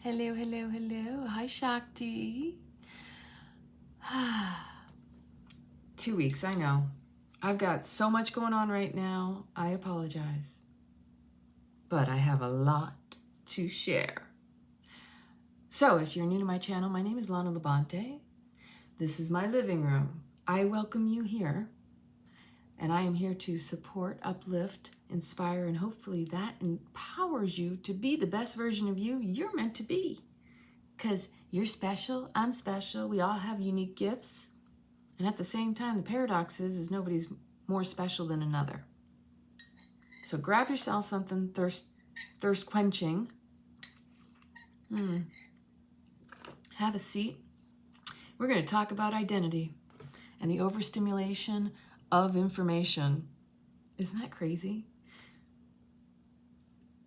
Hello, hello, hello. Hi, Shakti. 2 weeks, I know. I've got so much going on right now. I apologize. But I have a lot to share. So if you're new to my channel, my name is Lana Labonte. This is my living room. I welcome you here. And I am here to support, uplift, inspire, and hopefully that empowers you to be the best version of you you're meant to be. Because you're special, I'm special, we all have unique gifts. And at the same time, the paradox is nobody's more special than another. So grab yourself something thirst quenching. Have a seat. We're going to talk about identity and the overstimulation of information. Isn't that crazy?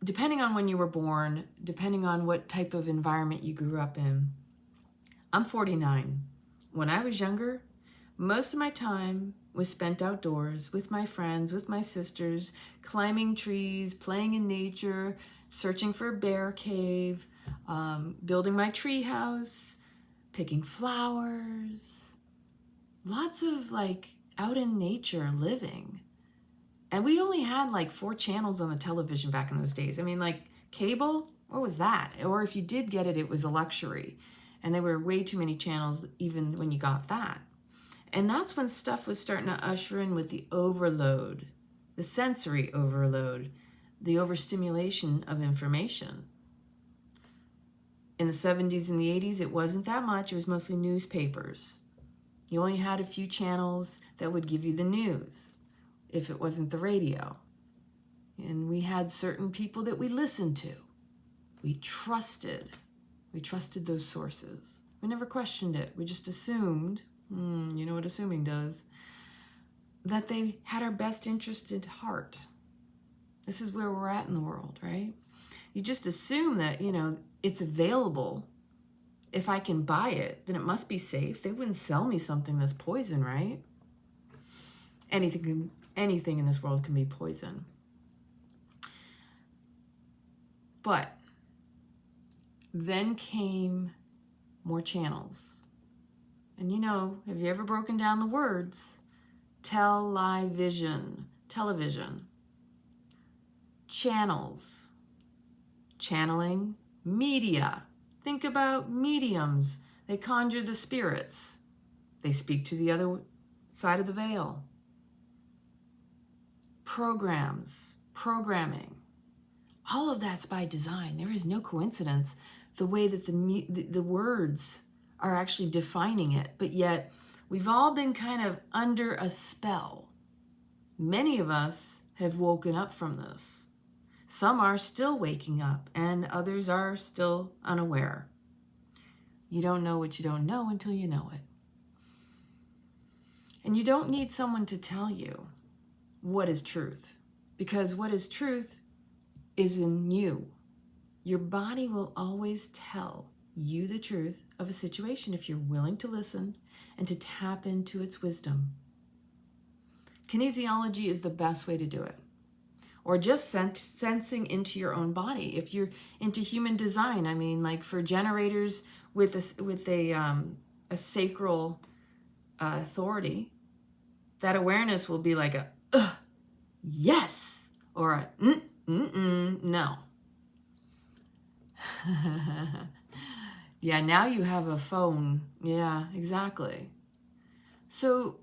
Depending on when you were born, depending on what type of environment you grew up in. I'm 49. When I was younger, most of my time was spent outdoors with my friends, with my sisters, climbing trees, playing in nature, searching for a bear cave, building my tree house, picking flowers. Lots of out in nature living. And we only had 4 channels on the television back in those days. I mean, cable, what was that? Or if you did get it, it was a luxury. And there were way too many channels even when you got that. And that's when stuff was starting to usher in with the overload, the sensory overload, the overstimulation of information. In the 70s and the 80s, it wasn't that much. It was mostly newspapers. You only had a few channels that would give you the news, if it wasn't the radio. And we had certain people that we listened to. We trusted those sources. We never questioned it. We just assumed, you know what assuming does, that they had our best interest at heart. This is where we're at in the world, right? You just assume that, it's available. If I can buy it, then it must be safe. They wouldn't sell me something that's poison, right? Anything in this world can be poison. But then came more channels. And have you ever broken down the words? Television, channels, channeling, media. Think about mediums. They conjure the spirits. They speak to the other side of the veil. Programming. All of that's by design. There is no coincidence the way that the words are actually defining it. But yet, we've all been kind of under a spell. Many of us have woken up from this. Some are still waking up, and others are still unaware. You don't know what you don't know until you know it. And you don't need someone to tell you what is truth, because what is truth is in you. Your body will always tell you the truth of a situation if you're willing to listen and to tap into its wisdom. Kinesiology is the best way to do it. Or just sensing into your own body. If you're into human design, I mean, for generators with a sacral authority, that awareness will be like a yes, or a no. Yeah, now you have a phone. Yeah, exactly. So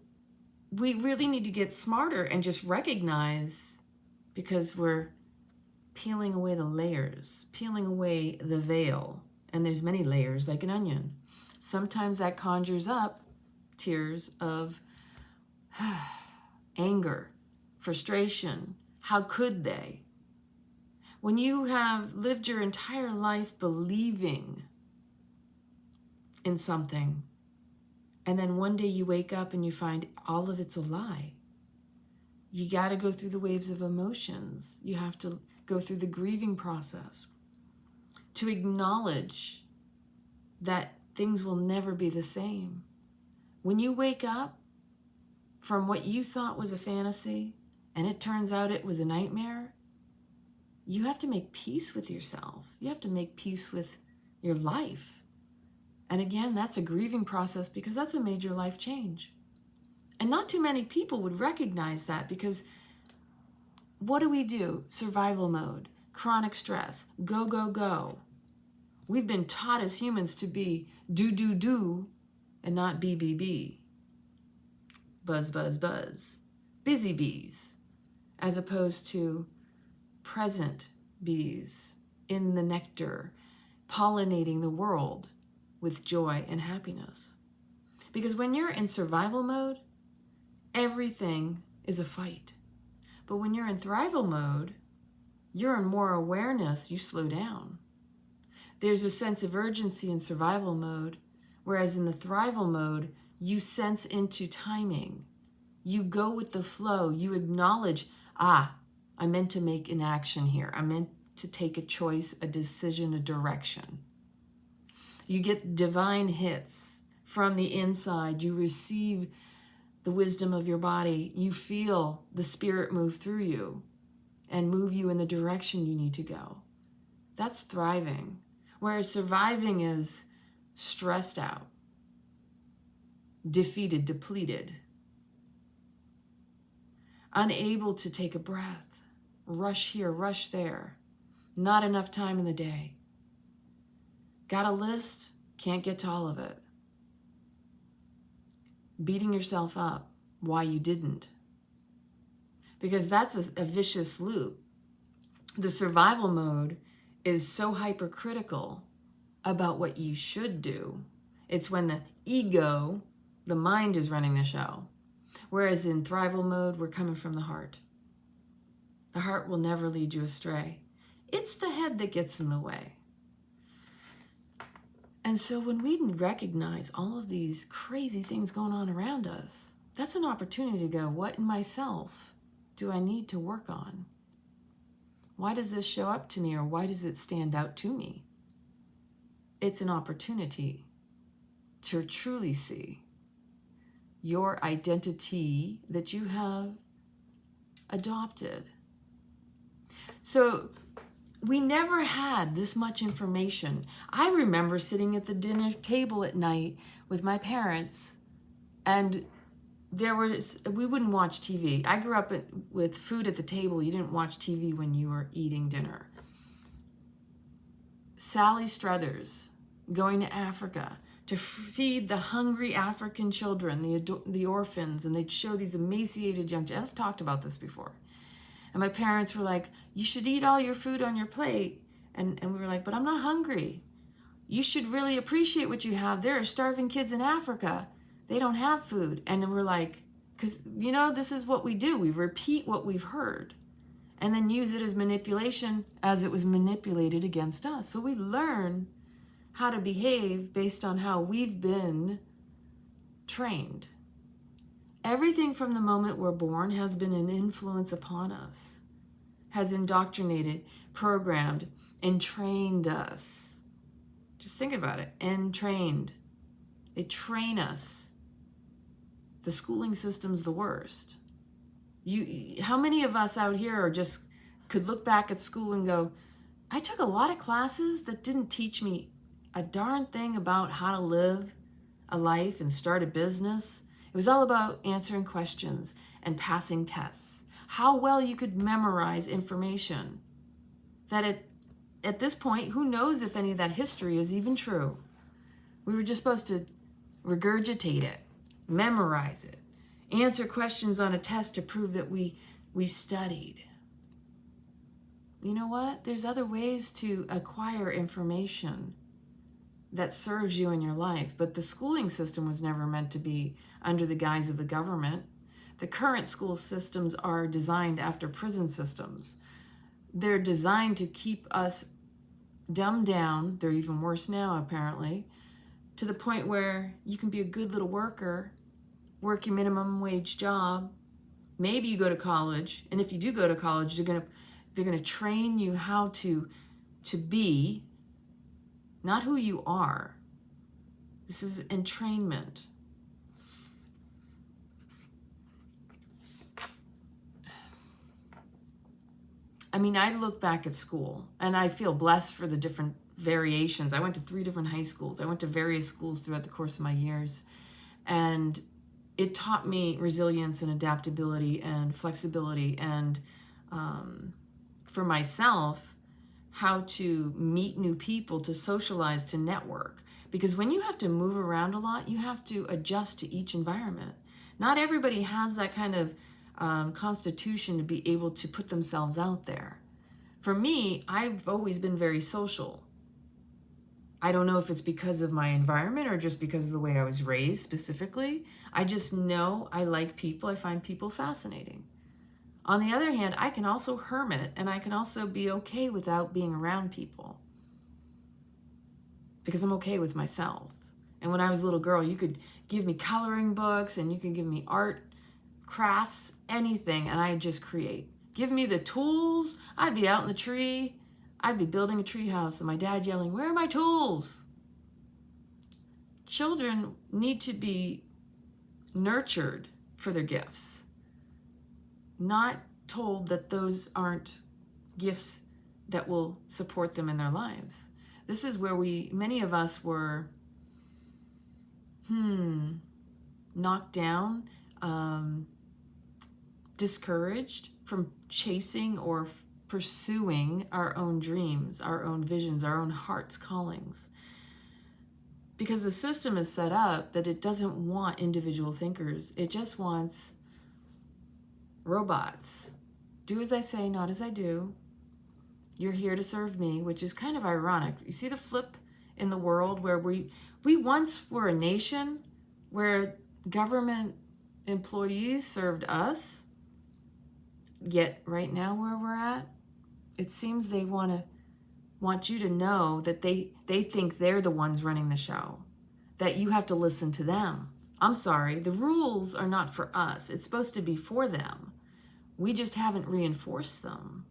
we really need to get smarter and just recognize, because we're peeling away the layers, peeling away the veil. And there's many layers like an onion. Sometimes that conjures up tears of anger, frustration. How could they? When you have lived your entire life believing in something, and then one day you wake up and you find all of it's a lie, you got to go through the waves of emotions. You have to go through the grieving process to acknowledge that things will never be the same. When you wake up from what you thought was a fantasy and it turns out it was a nightmare, you have to make peace with yourself. You have to make peace with your life. And again, that's a grieving process because that's a major life change. And not too many people would recognize that because what do? Survival mode, chronic stress, go, go, go. We've been taught as humans to be do, and not be. Buzz, buzz, buzz. Busy bees, as opposed to present bees in the nectar, pollinating the world with joy and happiness. Because when you're in survival mode, everything is a fight. But when you're in thrival mode, you're in more awareness, you slow down. There's a sense of urgency in survival mode, whereas in the thrival mode, you sense into timing. You go with the flow. You acknowledge, I meant to make an action here. I meant to take a choice, a decision, a direction. You get divine hits from the inside. You receive the wisdom of your body. You feel the spirit move through you and move you in the direction you need to go. That's thriving. Whereas surviving is stressed out, defeated, depleted, unable to take a breath, rush here, rush there, not enough time in the day. Got a list, can't get to all of it. Beating yourself up why you didn't. Because that's a vicious loop. The survival mode is so hypercritical about what you should do. It's when the ego, the mind, is running the show. Whereas in thrival mode, we're coming from the heart. The heart will never lead you astray. It's the head that gets in the way. And so when we recognize all of these crazy things going on around us, that's an opportunity to go, what in myself do I need to work on? Why does this show up to me, or why does it stand out to me? It's an opportunity to truly see your identity that you have adopted. So we never had this much information. I remember sitting at the dinner table at night with my parents, and we wouldn't watch TV. I grew up with food at the table. You didn't watch TV when you were eating dinner. Sally Struthers going to Africa to feed the hungry African children, the orphans, and they'd show these emaciated young children. I've talked about this before. And my parents were like, you should eat all your food on your plate. And we were like, but I'm not hungry. You should really appreciate what you have. There are starving kids in Africa. They don't have food. And then we're like, because, this is what we do. We repeat what we've heard and then use it as manipulation as it was manipulated against us. So we learn how to behave based on how we've been trained. Everything from the moment we're born has been an influence upon us, has indoctrinated, programmed, and trained us. Just think about it, entrained. They train us. The schooling system's the worst. How many of us out here could look back at school and go, I took a lot of classes that didn't teach me a darn thing about how to live a life and start a business. It was all about answering questions and passing tests. How well you could memorize information. That at this point, who knows if any of that history is even true? We were just supposed to regurgitate it, memorize it, answer questions on a test to prove that we studied. You know what? There's other ways to acquire information that serves you in your life, but the schooling system was never meant to be under the guise of the government. The current school systems are designed after prison systems. They're designed to keep us dumbed down. They're even worse now, apparently, to the point where you can be a good little worker, work your minimum wage job. Maybe you go to college, and if you do go to college, they're gonna train you how to be, not who you are. This is entrainment. I mean, I look back at school and I feel blessed for the different variations. I went to 3 different high schools. I went to various schools throughout the course of my years. And it taught me resilience and adaptability and flexibility, and for myself, how to meet new people, to socialize, to network. Because when you have to move around a lot, you have to adjust to each environment. Not everybody has that kind of constitution to be able to put themselves out there. For me, I've always been very social. I don't know if it's because of my environment or just because of the way I was raised specifically. I just know I like people. I find people fascinating. On the other hand, I can also hermit, and I can also be okay without being around people because I'm okay with myself. And when I was a little girl, you could give me coloring books and you could give me art, crafts, anything, and I'd just create. Give me the tools, I'd be out in the tree, I'd be building a tree house, and my dad yelling, "Where are my tools?" Children need to be nurtured for their gifts, not told that those aren't gifts that will support them in their lives. This is where many of us were knocked down, discouraged from chasing or pursuing our own dreams, our own visions, our own heart's callings. Because the system is set up that it doesn't want individual thinkers. It just wants robots. Do as I say, not as I do. You're here to serve me, which is kind of ironic. You see the flip in the world where we once were a nation where government employees served us, yet right now where we're at, it seems they want you to know that they think they're the ones running the show, that you have to listen to them. I'm sorry, the rules are not for us. It's supposed to be for them. We just haven't reinforced them.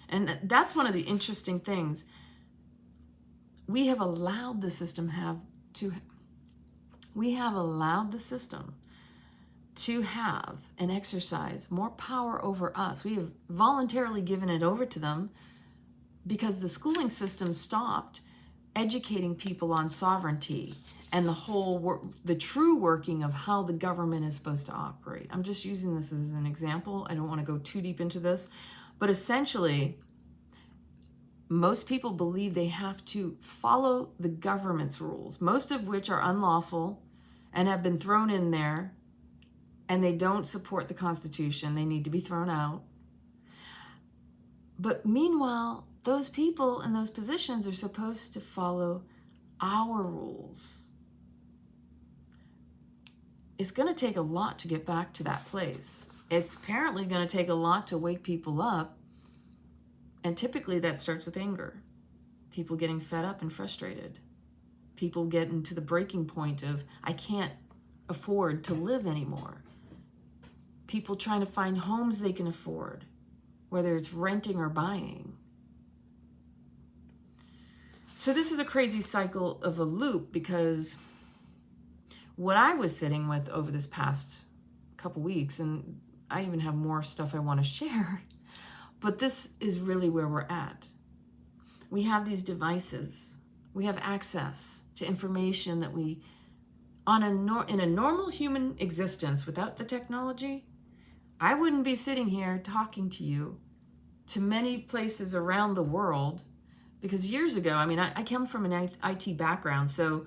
And that's one of the interesting things. We have allowed the system to have and exercise more power over us. We have voluntarily given it over to them because the schooling system stopped educating people on sovereignty and the true working of how the government is supposed to operate. I'm just using this as an example. I don't want to go too deep into this, but essentially, most people believe they have to follow the government's rules, most of which are unlawful and have been thrown in there, and they don't support the Constitution. They need to be thrown out. But meanwhile, those people in those positions are supposed to follow our rules. It's going to take a lot to get back to that place. It's apparently going to take a lot to wake people up. And typically that starts with anger. People getting fed up and frustrated. People getting to the breaking point of, I can't afford to live anymore. People trying to find homes they can afford, whether it's renting or buying. So this is a crazy cycle of a loop, because what I was sitting with over this past couple weeks, and I even have more stuff I want to share, but this is really where we're at. We have these devices. We have access to information that we, in a normal human existence without the technology, I wouldn't be sitting here talking to you to many places around the world, because years ago, I mean, I come from an IT background, so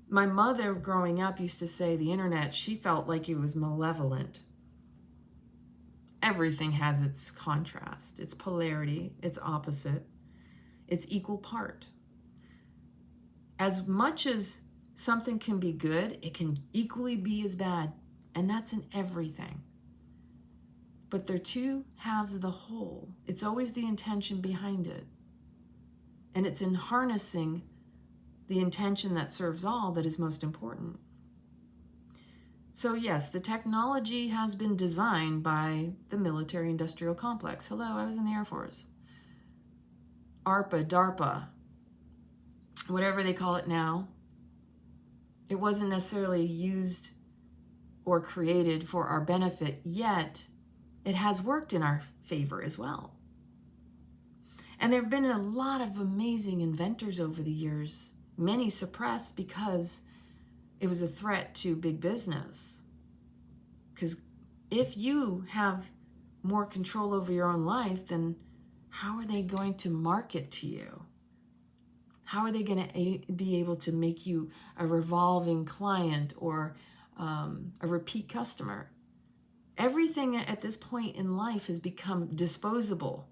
my mother growing up used to say the internet, she felt like it was malevolent. Everything has its contrast, its polarity, its opposite, its equal part. As much as something can be good, it can equally be as bad, and that's in everything. But they're two halves of the whole. It's always the intention behind it. And it's in harnessing the intention that serves all that is most important. So yes, the technology has been designed by the military-industrial complex. Hello, I was in the Air Force. ARPA, DARPA, whatever they call it now. It wasn't necessarily used or created for our benefit, yet it has worked in our favor as well. And there have been a lot of amazing inventors over the years, many suppressed because it was a threat to big business. Because if you have more control over your own life, then how are they going to market to you? How are they going to be able to make you a revolving client or a repeat customer? Everything at this point in life has become disposable.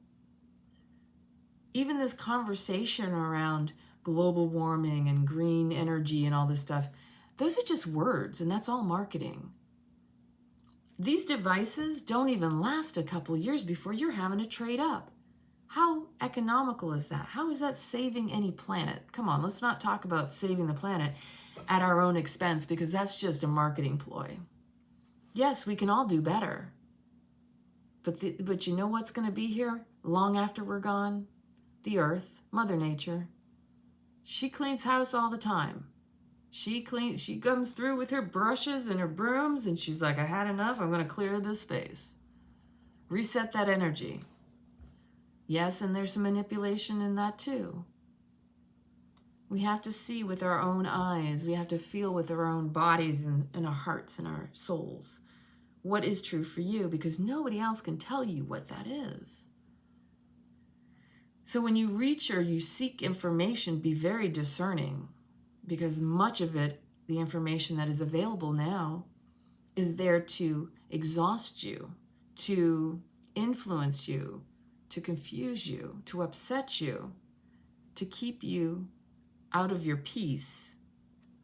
Even this conversation around global warming and green energy and all this stuff, those are just words, and that's all marketing. These devices don't even last a couple years before you're having to trade up. How economical is that? How is that saving any planet? Come on, let's not talk about saving the planet at our own expense, because that's just a marketing ploy. Yes, we can all do better. But you know what's going to be here long after we're gone? The earth, Mother Nature. She cleans house all the time. She comes through with her brushes and her brooms, and she's like, I had enough, I'm going to clear this space. Reset that energy. Yes, and there's some manipulation in that too. We have to see with our own eyes. We have to feel with our own bodies and our hearts and our souls what is true for you, because nobody else can tell you what that is. So when you reach or you seek information, be very discerning, because much of it, the information that is available now, is there to exhaust you, to influence you, to confuse you, to upset you, to keep you out of your peace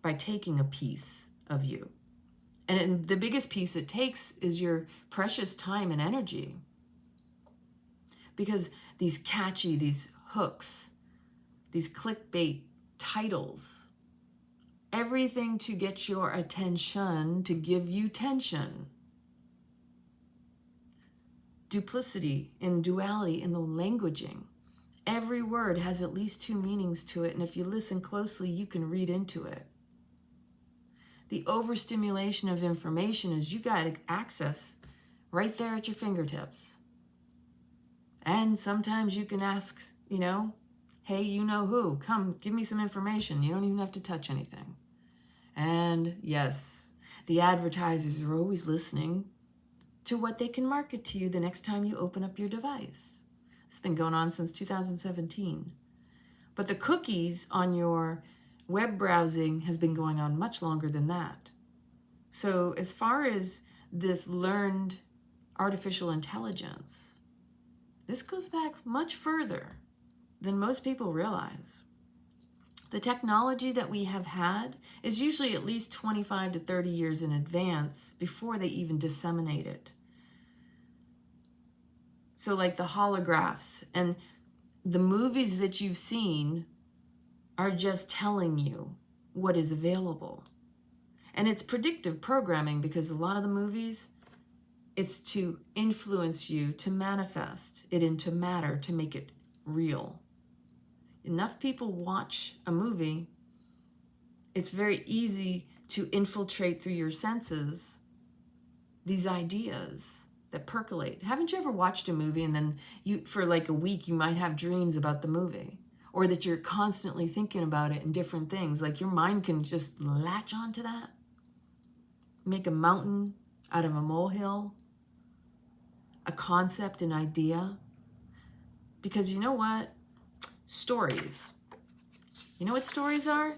by taking a piece of you. And the biggest piece it takes is your precious time and energy. Because these catchy, these hooks, these clickbait titles, everything to get your attention, to give you tension. Duplicity and duality in the languaging. Every word has at least two meanings to it, and if you listen closely, you can read into it. The overstimulation of information is you got access right there at your fingertips. And sometimes you can ask, hey, you know who, come give me some information. You don't even have to touch anything. And yes, the advertisers are always listening to what they can market to you the next time you open up your device. It's been going on since 2017. But the cookies on your web browsing has been going on much longer than that. So as far as this learned artificial intelligence, this goes back much further than most people realize. The technology that we have had is usually at least 25 to 30 years in advance before they even disseminate it. So like the holographs and the movies that you've seen are just telling you what is available. And it's predictive programming, because a lot of the movies, it's to influence you to manifest it into matter, to make it real. Enough people watch a movie, it's very easy to infiltrate through your senses these ideas that percolate. Haven't you ever watched a movie and then for like a week, you might have dreams about the movie? Or that you're constantly thinking about it and different things. Like your mind can just latch onto that. Make a mountain out of a molehill. A concept, an idea. Because you know what? Stories. You know what stories are?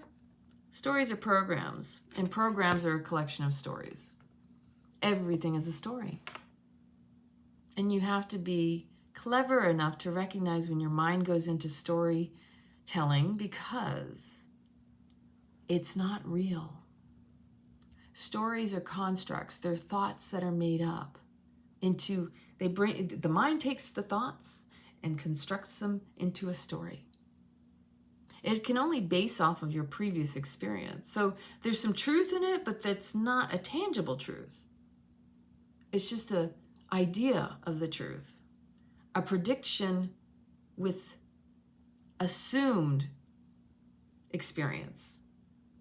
Stories are programs. And programs are a collection of stories. Everything is a story. And you have to be clever enough to recognize when your mind goes into storytelling, because it's not real. Stories are constructs. They're thoughts that are made up into, the mind takes the thoughts and constructs them into a story. It can only base off of your previous experience. So there's some truth in it, but that's not a tangible truth. It's just an idea of the truth. A prediction with assumed experience.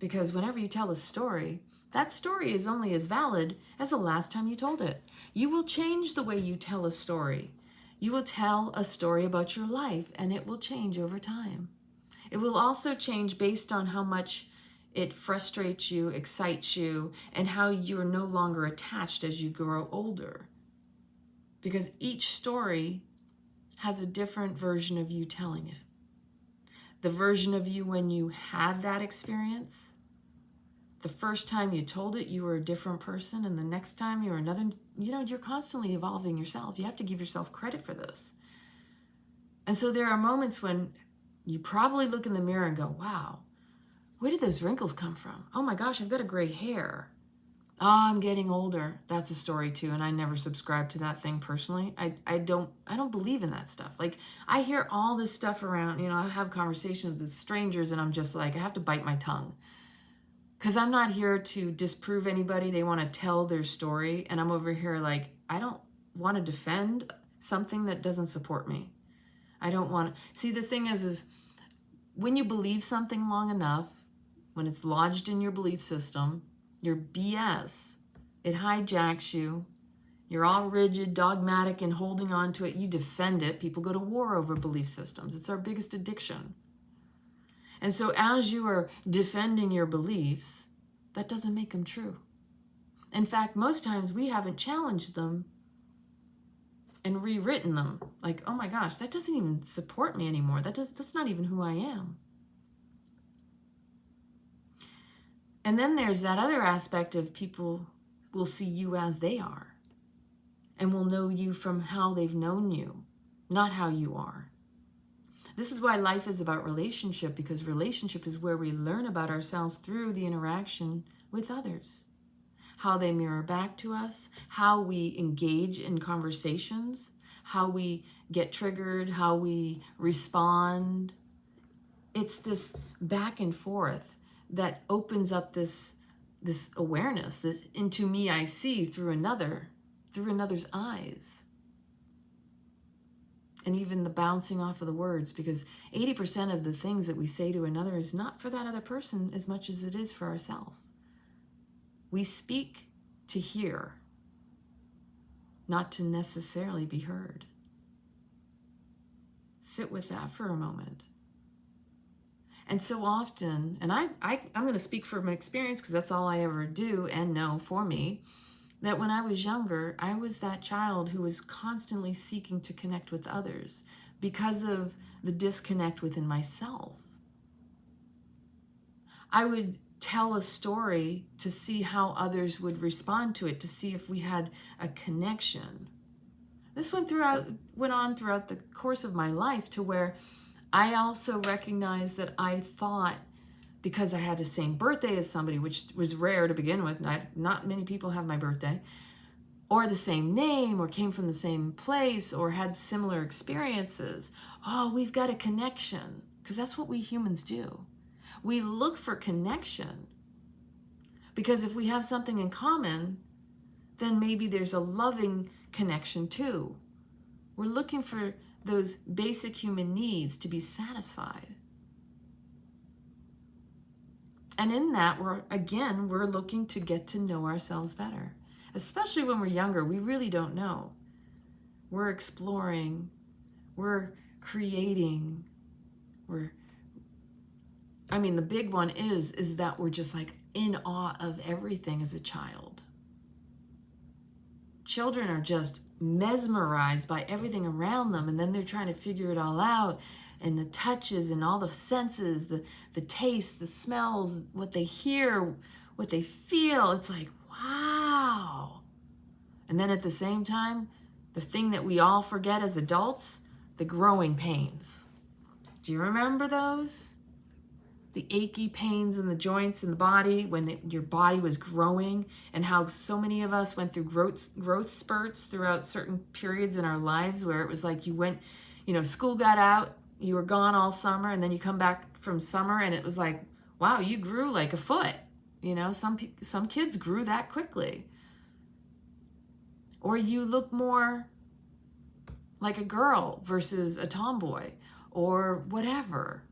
Because whenever you tell a story, that story is only as valid as the last time you told it. You will change the way you tell a story. You will tell a story about your life, and it will change over time. It will also change based on how much it frustrates you, excites you, and how you're no longer attached as you grow older. Because each story has a different version of you telling it. The version of you when you had that experience, the first time you told it, you were a different person, and the next time you were another. You know, you're constantly evolving yourself. You have to give yourself credit for this. And so there are moments when you probably look in the mirror and go, wow, where did those wrinkles come from? Oh my gosh, I've got a gray hair. Oh, I'm getting older. That's a story too, and I never subscribe to that thing personally. I don't believe in that stuff. Like, I hear all this stuff around, you know, I have conversations with strangers and I'm just like, I have to bite my tongue. Because I'm not here to disprove anybody. They want to tell their story, and I'm over here like, I don't want to defend something that doesn't support me. I don't want to. See, the thing is when you believe something long enough, when it's lodged in your belief system, your BS, it hijacks you. You're all rigid, dogmatic, and holding on to it. You defend it. People go to war over belief systems. It's our biggest addiction. And so as you are defending your beliefs, that doesn't make them true. In fact, most times we haven't challenged them and rewritten them. Like, oh my gosh, that doesn't even support me anymore. That's not even who I am. And then there's that other aspect of people will see you as they are and will know you from how they've known you, not how you are. This is why life is about relationship, because relationship is where we learn about ourselves through the interaction with others. How they mirror back to us, how we engage in conversations, how we get triggered, how we respond. It's this back and forth that opens up this awareness, this into me I see through another's eyes. And even the bouncing off of the words, because 80% of the things that we say to another is not for that other person as much as it is for ourselves. We speak to hear, not to necessarily be heard. Sit with that for a moment. And so often, and I'm going to speak from experience because that's all I ever do and know for me, that when I was younger, I was that child who was constantly seeking to connect with others because of the disconnect within myself. I would tell a story to see how others would respond to it, to see if we had a connection. This went on throughout the course of my life, to where I also recognized that I thought, because I had the same birthday as somebody, which was rare to begin with, not many people have my birthday, or the same name, or came from the same place, or had similar experiences. Oh, we've got a connection, because that's what we humans do. We look for connection, because if we have something in common, then maybe there's a loving connection too. We're looking for those basic human needs to be satisfied. And in that, we're looking to get to know ourselves better. Especially when we're younger, we really don't know. We're exploring, we're creating, the big one is that we're just like in awe of everything as a child. Children are just mesmerized by everything around them, and then they're trying to figure it all out. And the touches and all the senses, the taste, the smells, what they hear, what they feel. It's like, wow. And then at the same time, the thing that we all forget as adults, the growing pains. Do you remember those? The achy pains in the joints in the body when your body was growing, and how so many of us went through growth spurts throughout certain periods in our lives where it was like you went, school got out, you were gone all summer, and then you come back from summer and it was like, wow, you grew like a foot. Some kids grew that quickly. Or you look more like a girl versus a tomboy, or whatever.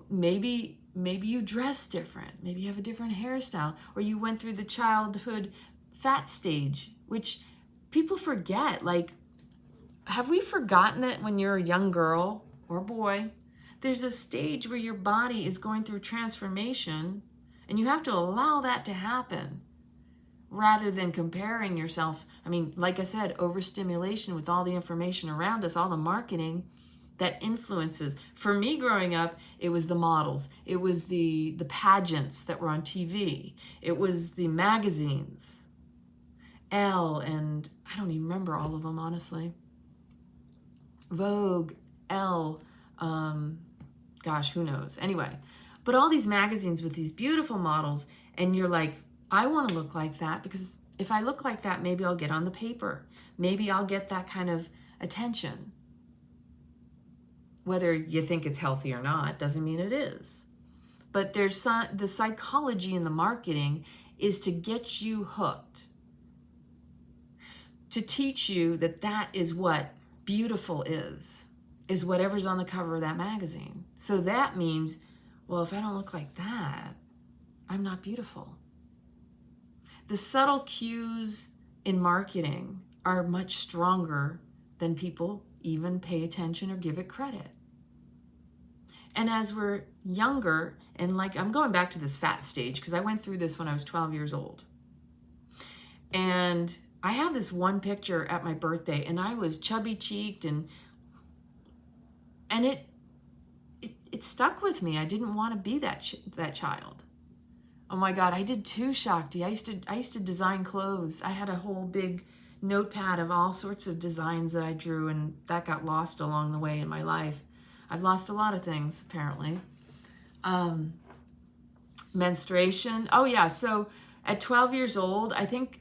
Maybe you dress different. Maybe you have a different hairstyle, or you went through the childhood fat stage, which people forget. Like, have we forgotten that when you're a young girl or boy, there's a stage where your body is going through transformation and you have to allow that to happen rather than comparing yourself. I mean, like I said, overstimulation with all the information around us, all the marketing that influences. For me growing up, it was the models. It was the pageants that were on TV. It was the magazines. Elle, and I don't even remember all of them, honestly. Vogue, Elle, gosh, who knows? Anyway, but all these magazines with these beautiful models, and you're like, I want to look like that, because if I look like that, maybe I'll get on the paper. Maybe I'll get that kind of attention. Whether you think it's healthy or not doesn't mean it is. But there's the psychology in the marketing is to get you hooked, to teach you that that is what beautiful is whatever's on the cover of that magazine. So that means, well, if I don't look like that, I'm not beautiful. The subtle cues in marketing are much stronger than people even pay attention or give it credit. And as we're younger, and like I'm going back to this fat stage because I went through this when I was 12 years old. And I have this one picture at my birthday, and I was chubby cheeked, and it stuck with me. I didn't want to be that child. Oh my God, I did too, 𝐔𝐸𝐾𝐅. I used to design clothes. I had a whole big notepad of all sorts of designs that I drew, and that got lost along the way in my life. I've lost a lot of things, apparently. Menstruation. Oh yeah, so at 12 years old, I think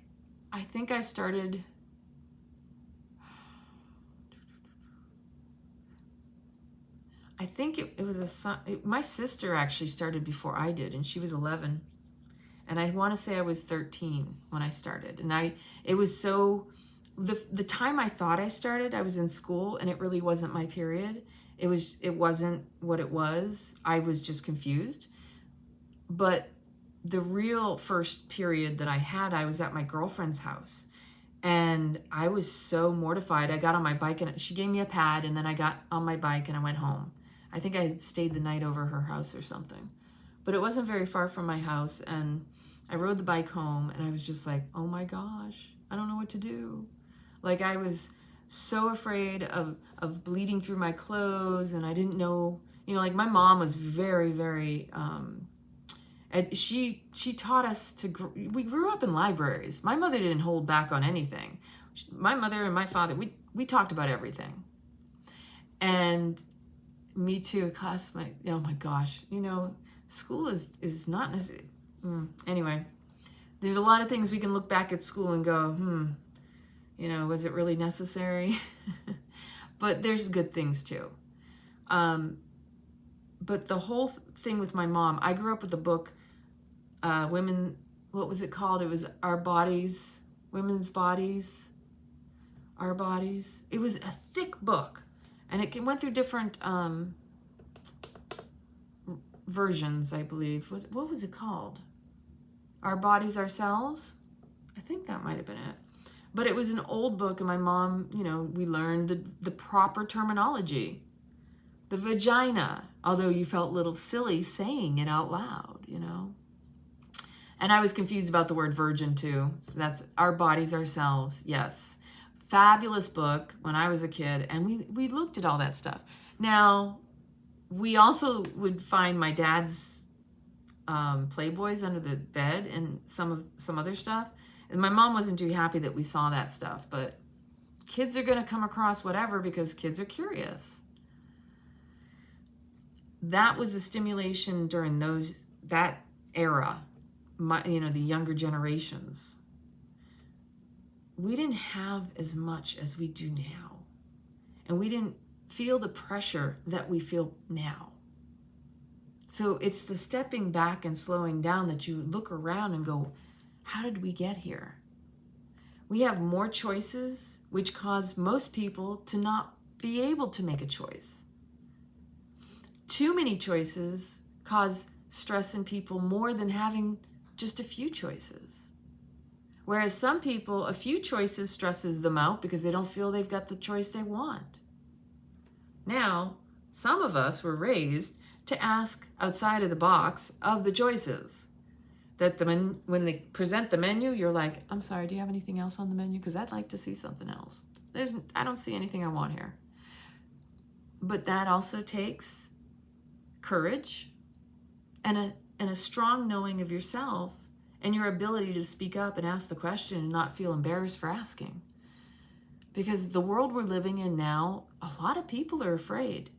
I started, I think it was my sister actually started before I did, and she was 11. And I want to say I was 13 when I started. And it was so, the time I thought I started, I was in school, and it really wasn't my period. It wasn't what it was. I was just confused. But the real first period that I had, I was at my girlfriend's house. And I was so mortified. I got on my bike, and she gave me a pad, and then I got on my bike and I went home. I think I had stayed the night over her house or something. But it wasn't very far from my house, and I rode the bike home, and I was just like, oh my gosh, I don't know what to do. Like, I was so afraid of bleeding through my clothes, and I didn't know, like my mom was very, very, she taught us we grew up in libraries. My mother didn't hold back on anything. My mother and my father, we talked about everything. And me too, a classmate, oh my gosh, school is not necessary. Anyway, there's a lot of things we can look back at school and go, was it really necessary? But there's good things too. But the whole thing with my mom, I grew up with the book, Women, what was it called? It was Our Bodies, Women's Bodies, Our Bodies. It was a thick book, and it went through different versions, I believe. What was it called? Our Bodies, Ourselves? I think that might have been it. But it was an old book, and my mom, we learned the proper terminology. The vagina, although you felt a little silly saying it out loud, And I was confused about the word virgin too. So that's Our Bodies, Ourselves, yes. Fabulous book when I was a kid, and we looked at all that stuff. Now, we also would find my dad's Playboys under the bed and some other stuff. And my mom wasn't too happy that we saw that stuff, but kids are going to come across whatever because kids are curious. That was the stimulation during that era, the younger generations. We didn't have as much as we do now. And we didn't feel the pressure that we feel now. So it's the stepping back and slowing down that you look around and go, how did we get here? We have more choices, which cause most people to not be able to make a choice. Too many choices cause stress in people more than having just a few choices. Whereas some people, a few choices stresses them out because they don't feel they've got the choice they want. Now, some of us were raised to ask outside of the box of the choices. That when they present the menu, you're like, I'm sorry, do you have anything else on the menu? Because I'd like to see something else. I don't see anything I want here. But that also takes courage and a strong knowing of yourself and your ability to speak up and ask the question and not feel embarrassed for asking. Because the world we're living in now, a lot of people are afraid.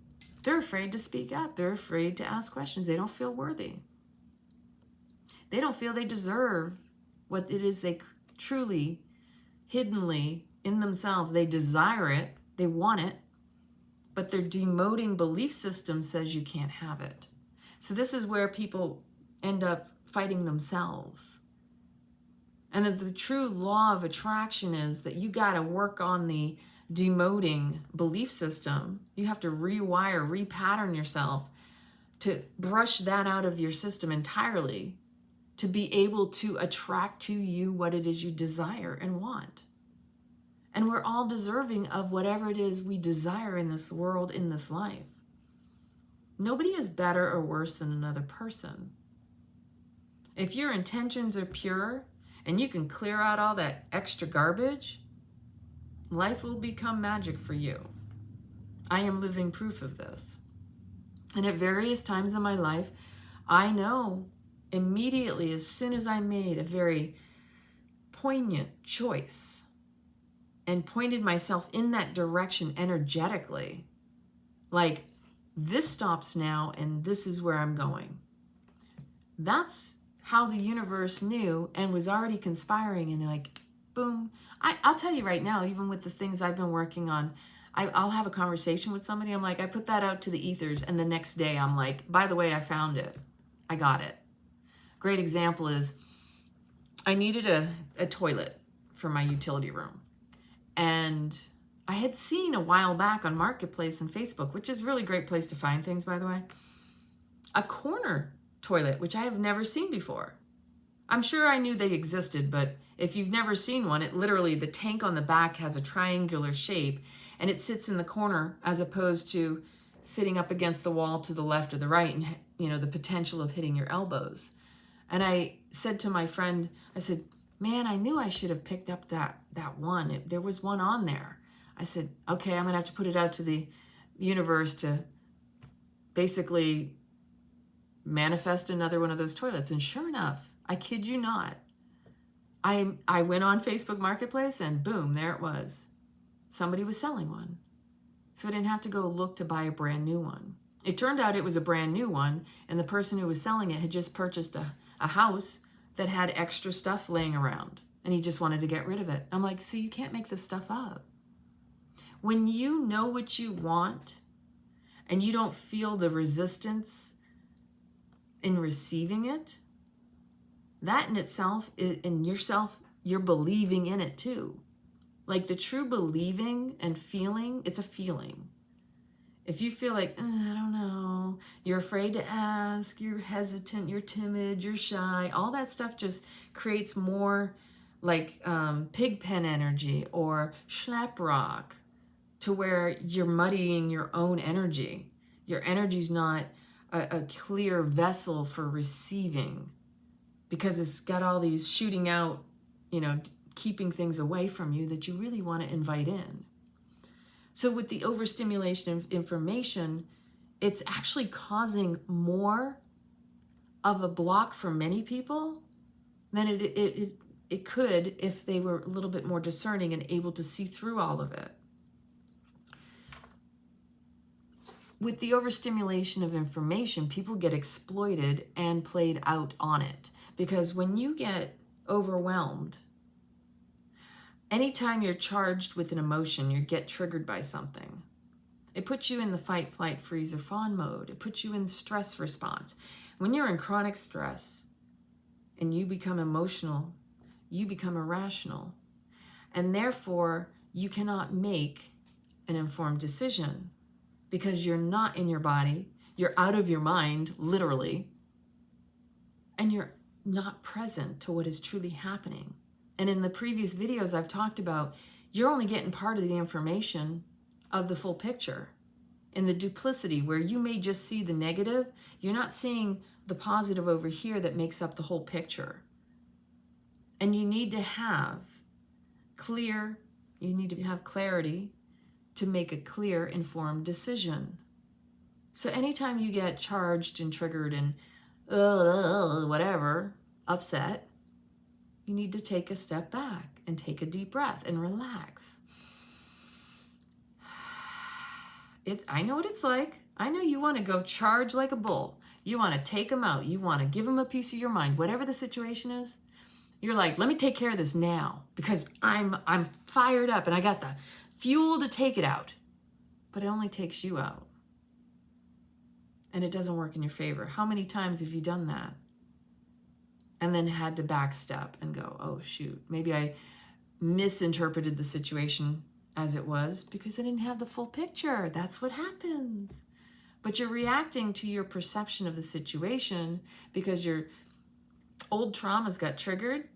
They're afraid to speak up. They're afraid to ask questions. They don't feel worthy. They don't feel they deserve what it is they truly, hiddenly, in themselves, they desire it, they want it, but their demoting belief system says you can't have it. So this is where people end up fighting themselves. And that the true law of attraction is that you got to work on the demoting belief system. You have to rewire, repattern yourself to brush that out of your system entirely, to be able to attract to you what it is you desire and want. And we're all deserving of whatever it is we desire in this world, in this life. Nobody is better or worse than another person. If your intentions are pure and you can clear out all that extra garbage, life will become magic for you. I am living proof of this. And at various times in my life, I know immediately, as soon as I made a very poignant choice and pointed myself in that direction energetically, like, this stops now and this is where I'm going. That's how the universe knew and was already conspiring, and like, boom. I'll tell you right now, even with the things I've been working on, I'll have a conversation with somebody. I'm like, I put that out to the ethers, and the next day I'm like, by the way, I found it. I got it. Great example is I needed a toilet for my utility room. And I had seen a while back on Marketplace and Facebook, which is a really great place to find things, by the way, a corner toilet, which I have never seen before. I'm sure I knew they existed, but if you've never seen one, it literally, the tank on the back has a triangular shape and it sits in the corner as opposed to sitting up against the wall to the left or the right and, you know, the potential of hitting your elbows. And I said to my friend, I said, man, I knew I should have picked up that one. There was one on there. I said, okay, I'm gonna have to put it out to the universe to basically manifest another one of those toilets. And sure enough, I kid you not, I went on Facebook Marketplace and boom, there it was. Somebody was selling one. So I didn't have to go look to buy a brand new one. It turned out it was a brand new one, and the person who was selling it had just purchased a house that had extra stuff laying around, and he just wanted to get rid of it. I'm like, see, you can't make this stuff up. When you know what you want and you don't feel the resistance in receiving it, that in itself, in yourself, you're believing in it too. Like the true believing and feeling, it's a feeling. If you feel like, I don't know, you're afraid to ask, you're hesitant, you're timid, you're shy, all that stuff just creates more like pig pen energy or schlap rock, to where you're muddying your own energy. Your energy's not a clear vessel for receiving because it's got all these shooting out, you know, keeping things away from you that you really want to invite in. So with the overstimulation of information, it's actually causing more of a block for many people than it could if they were a little bit more discerning and able to see through all of it. With the overstimulation of information, people get exploited and played out on it. Because when you get overwhelmed, anytime you're charged with an emotion, you get triggered by something. It puts you in the fight, flight, freeze, or fawn mode. It puts you in stress response. When you're in chronic stress and you become emotional, you become irrational. And therefore, you cannot make an informed decision because you're not in your body, you're out of your mind, literally, and you're not present to what is truly happening. And in the previous videos I've talked about, you're only getting part of the information of the full picture. In the duplicity, where you may just see the negative, you're not seeing the positive over here that makes up the whole picture. And you need to have clarity to make a clear, informed decision. So anytime you get charged and triggered and whatever, upset, you need to take a step back and take a deep breath and relax. I know what it's like. I know you want to go charge like a bull. You want to take them out. You want to give them a piece of your mind. Whatever the situation is, you're like, let me take care of this now because I'm fired up and I got the fuel to take it out. But it only takes you out. And it doesn't work in your favor. How many times have you done that? And then had to backstep and go, oh shoot, maybe I misinterpreted the situation as it was because I didn't have the full picture. That's what happens. But you're reacting to your perception of the situation because your old traumas got triggered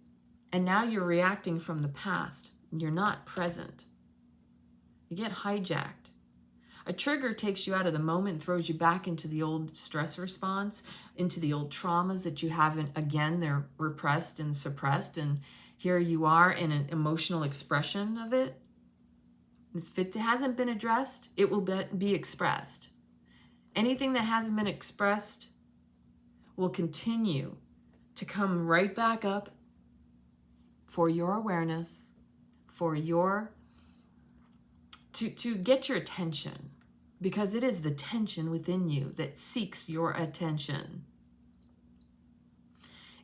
and now you're reacting from the past. You're not present. You get hijacked. A trigger takes you out of the moment, throws you back into the old stress response, into the old traumas that you haven't, again, they're repressed and suppressed, and here you are in an emotional expression of it. If it hasn't been addressed, it will be expressed. Anything that hasn't been expressed will continue to come right back up for your awareness, for your, to get your attention. Because it is the tension within you that seeks your attention.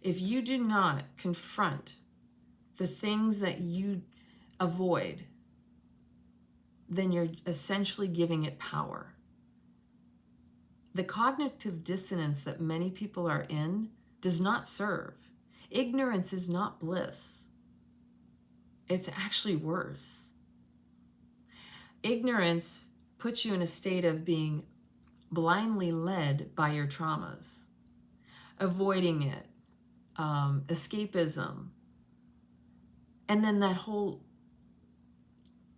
If you do not confront the things that you avoid, then you're essentially giving it power. The cognitive dissonance that many people are in does not serve. Ignorance is not bliss. It's actually worse. Ignorance puts you in a state of being blindly led by your traumas, avoiding it, escapism, and then that whole,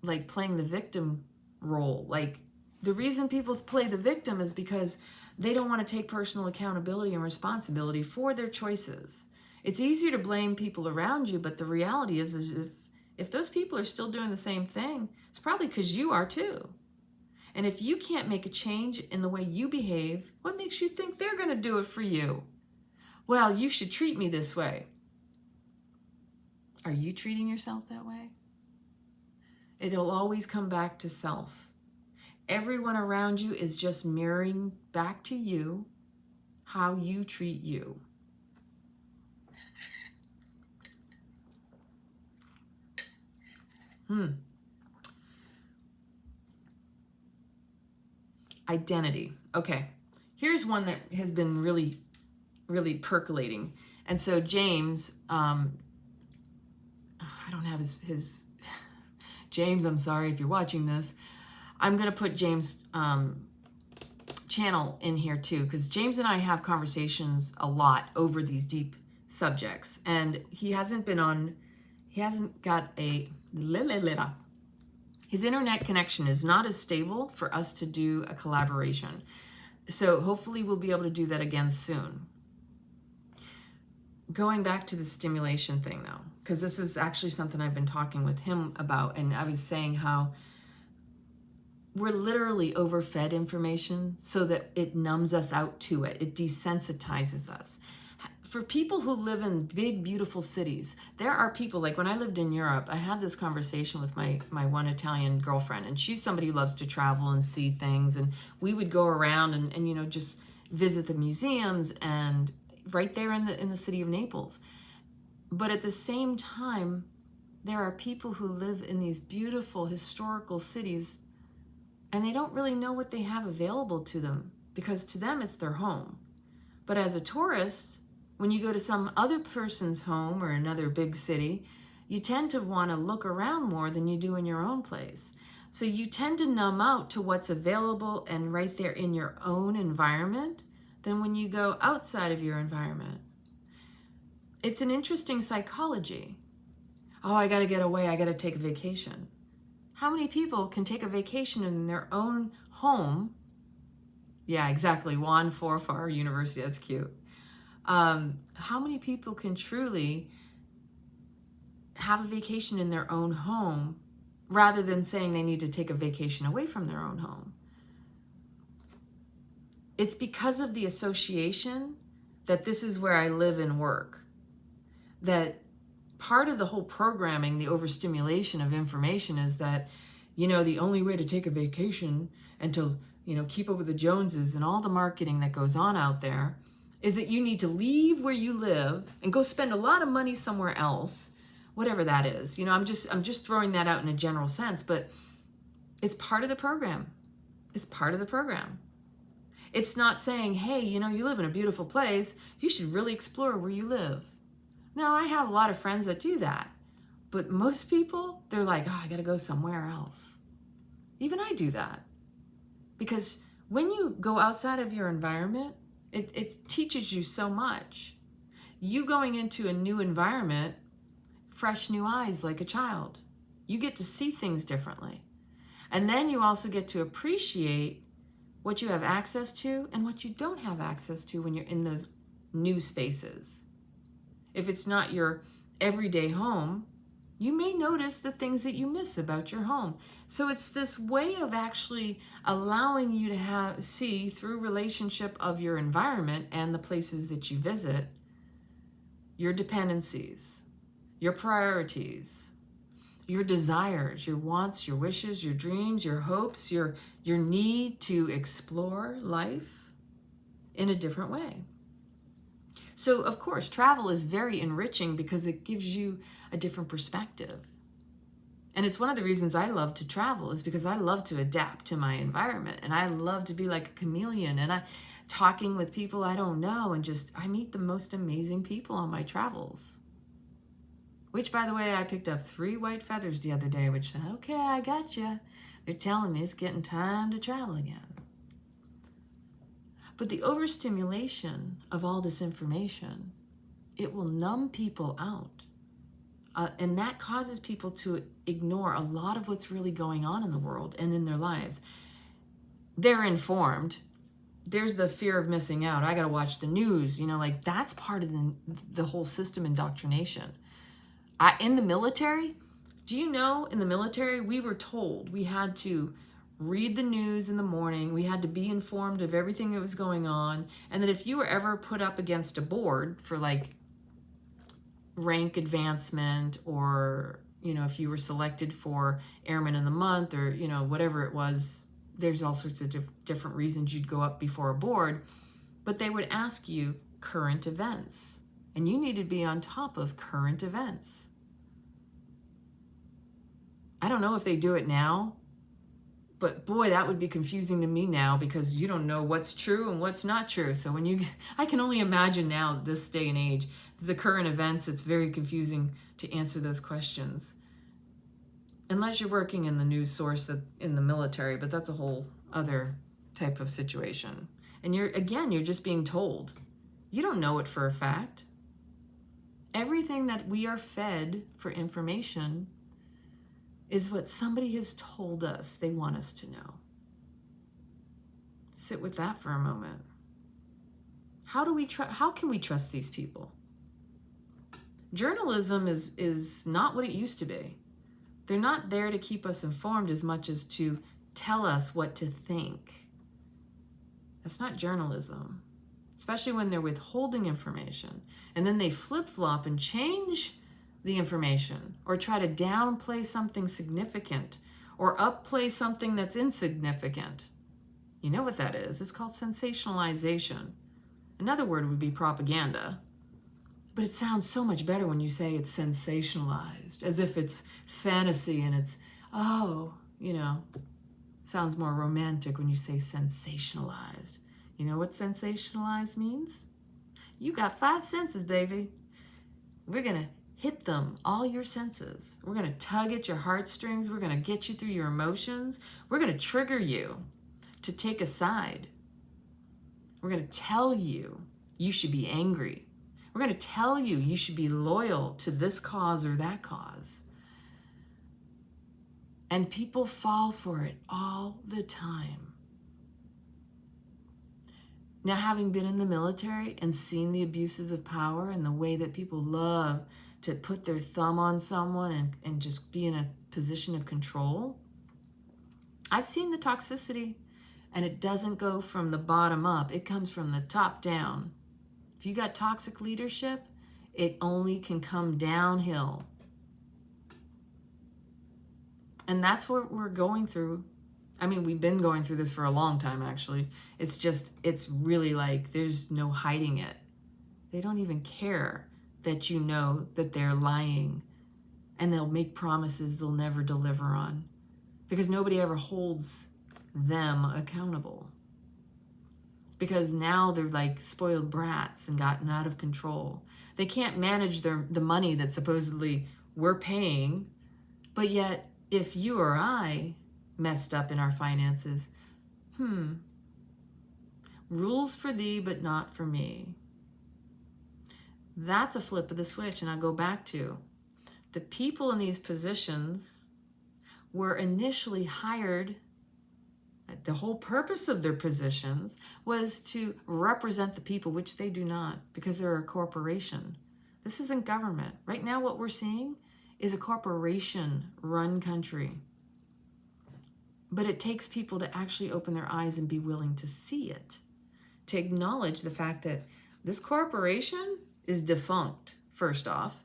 like, playing the victim role. Like, the reason people play the victim is because they don't want to take personal accountability and responsibility for their choices. It's easier to blame people around you, but the reality is if those people are still doing the same thing, it's probably because you are too. And if you can't make a change in the way you behave, what makes you think they're going to do it for you? Well, you should treat me this way. Are you treating yourself that way? It'll always come back to self. Everyone around you is just mirroring back to you how you treat you. Identity. Okay, here's one that has been really, really percolating. And so James, I don't have his James, I'm sorry if you're watching this. I'm going to put James' channel in here too, because James and I have conversations a lot over these deep subjects. And he hasn't got a, his internet connection is not as stable for us to do a collaboration. So hopefully we'll be able to do that again soon. Going back to the stimulation thing though, because this is actually something I've been talking with him about, and I was saying how we're literally overfed information so that it numbs us out to it. It desensitizes us. For people who live in big, beautiful cities, there are people, like when I lived in Europe, I had this conversation with my one Italian girlfriend, and she's somebody who loves to travel and see things, and we would go around and you know, just visit the museums and right there in the city of Naples. But at the same time, there are people who live in these beautiful historical cities and they don't really know what they have available to them because to them it's their home. But as a tourist, when you go to some other person's home or another big city, you tend to want to look around more than you do in your own place. So you tend to numb out to what's available and right there in your own environment than when you go outside of your environment. It's an interesting psychology. Oh, I got to get away. I got to take a vacation. How many people can take a vacation in their own home? Yeah, exactly. Juan Forfar University. That's cute. How many people can truly have a vacation in their own home rather than saying they need to take a vacation away from their own home? It's because of the association that this is where I live and work, that part of the whole programming, the overstimulation of information, is that, you know, the only way to take a vacation and to, you know, keep up with the Joneses and all the marketing that goes on out there is that you need to leave where you live and go spend a lot of money somewhere else, whatever that is. You know, I'm just throwing that out in a general sense, but it's part of the program. It's part of the program. It's not saying, hey, you know, you live in a beautiful place, you should really explore where you live. Now, I have a lot of friends that do that, but most people, they're like, oh, I got to go somewhere else. Even I do that. Because when you go outside of your environment, it teaches you so much. You going into a new environment, fresh new eyes like a child. You get to see things differently. And then you also get to appreciate what you have access to and what you don't have access to when you're in those new spaces. If it's not your everyday home, you may notice the things that you miss about your home. So it's this way of actually allowing you to see through relationship of your environment and the places that you visit, your dependencies, your priorities, your desires, your wants, your wishes, your dreams, your hopes, your need to explore life in a different way. So, of course, travel is very enriching because it gives you a different perspective. And it's one of the reasons I love to travel, is because I love to adapt to my environment. And I love to be like a chameleon. And I talking with people I don't know, and I meet the most amazing people on my travels. Which, by the way, I picked up 3 white feathers the other day, which, okay, I got you. They're telling me it's getting time to travel again. But the overstimulation of all this information, it will numb people out. And that causes people to ignore a lot of what's really going on in the world and in their lives. They're informed. There's the fear of missing out. I got to watch the news. You know, like that's part of the whole system indoctrination. In the military, do you know, in the military, we were told we had to read the news in the morning. We had to be informed of everything that was going on. And that if you were ever put up against a board for like rank advancement, or, you know, if you were selected for Airman of the Month, or, you know, whatever it was, there's all sorts of different reasons you'd go up before a board. But they would ask you current events. And you need to be on top of current events. I don't know if they do it now, but boy, that would be confusing to me now, because you don't know what's true and what's not true. So I can only imagine now, this day and age, the current events, it's very confusing to answer those questions. Unless you're working in the news source in the military, but that's a whole other type of situation. And you're just being told. You don't know it for a fact. Everything that we are fed for information is what somebody has told us they want us to know. Sit with that for a moment. How can we trust these people? Journalism is not what it used to be. They're not there to keep us informed as much as to tell us what to think. That's not journalism, especially when they're withholding information. And then they flip-flop and change the information, or try to downplay something significant, or upplay something that's insignificant. You know what that is. It's called sensationalization. Another word would be propaganda. But it sounds so much better when you say it's sensationalized, as if it's fantasy and it's, sounds more romantic when you say sensationalized. You know what sensationalized means? You got 5 senses, baby. We're going to hit them, all your senses. We're going to tug at your heartstrings. We're going to get you through your emotions. We're going to trigger you to take a side. We're going to tell you you should be angry. We're going to tell you you should be loyal to this cause or that cause. And people fall for it all the time. Now, having been in the military and seen the abuses of power and the way that people love to put their thumb on someone and just be in a position of control, I've seen the toxicity, and it doesn't go from the bottom up. It comes from the top down. If you got toxic leadership, it only can come downhill. And that's what we're going through. I mean, we've been going through this for a long time, actually. It's just, it's really like there's no hiding it. They don't even care that you know that they're lying, and they'll make promises they'll never deliver on, because nobody ever holds them accountable. Because now they're like spoiled brats and gotten out of control. They can't manage the money that supposedly we're paying, but yet if you or I messed up in our finances, rules for thee but not for me. That's a flip of the switch. And I go back to the people in these positions were initially hired. The whole purpose of their positions was to represent the people, which they do not, because they're a corporation. This isn't government. Right now what we're seeing is a corporation-run country. But it takes people to actually open their eyes and be willing to see it, to acknowledge the fact that this corporation is defunct, first off,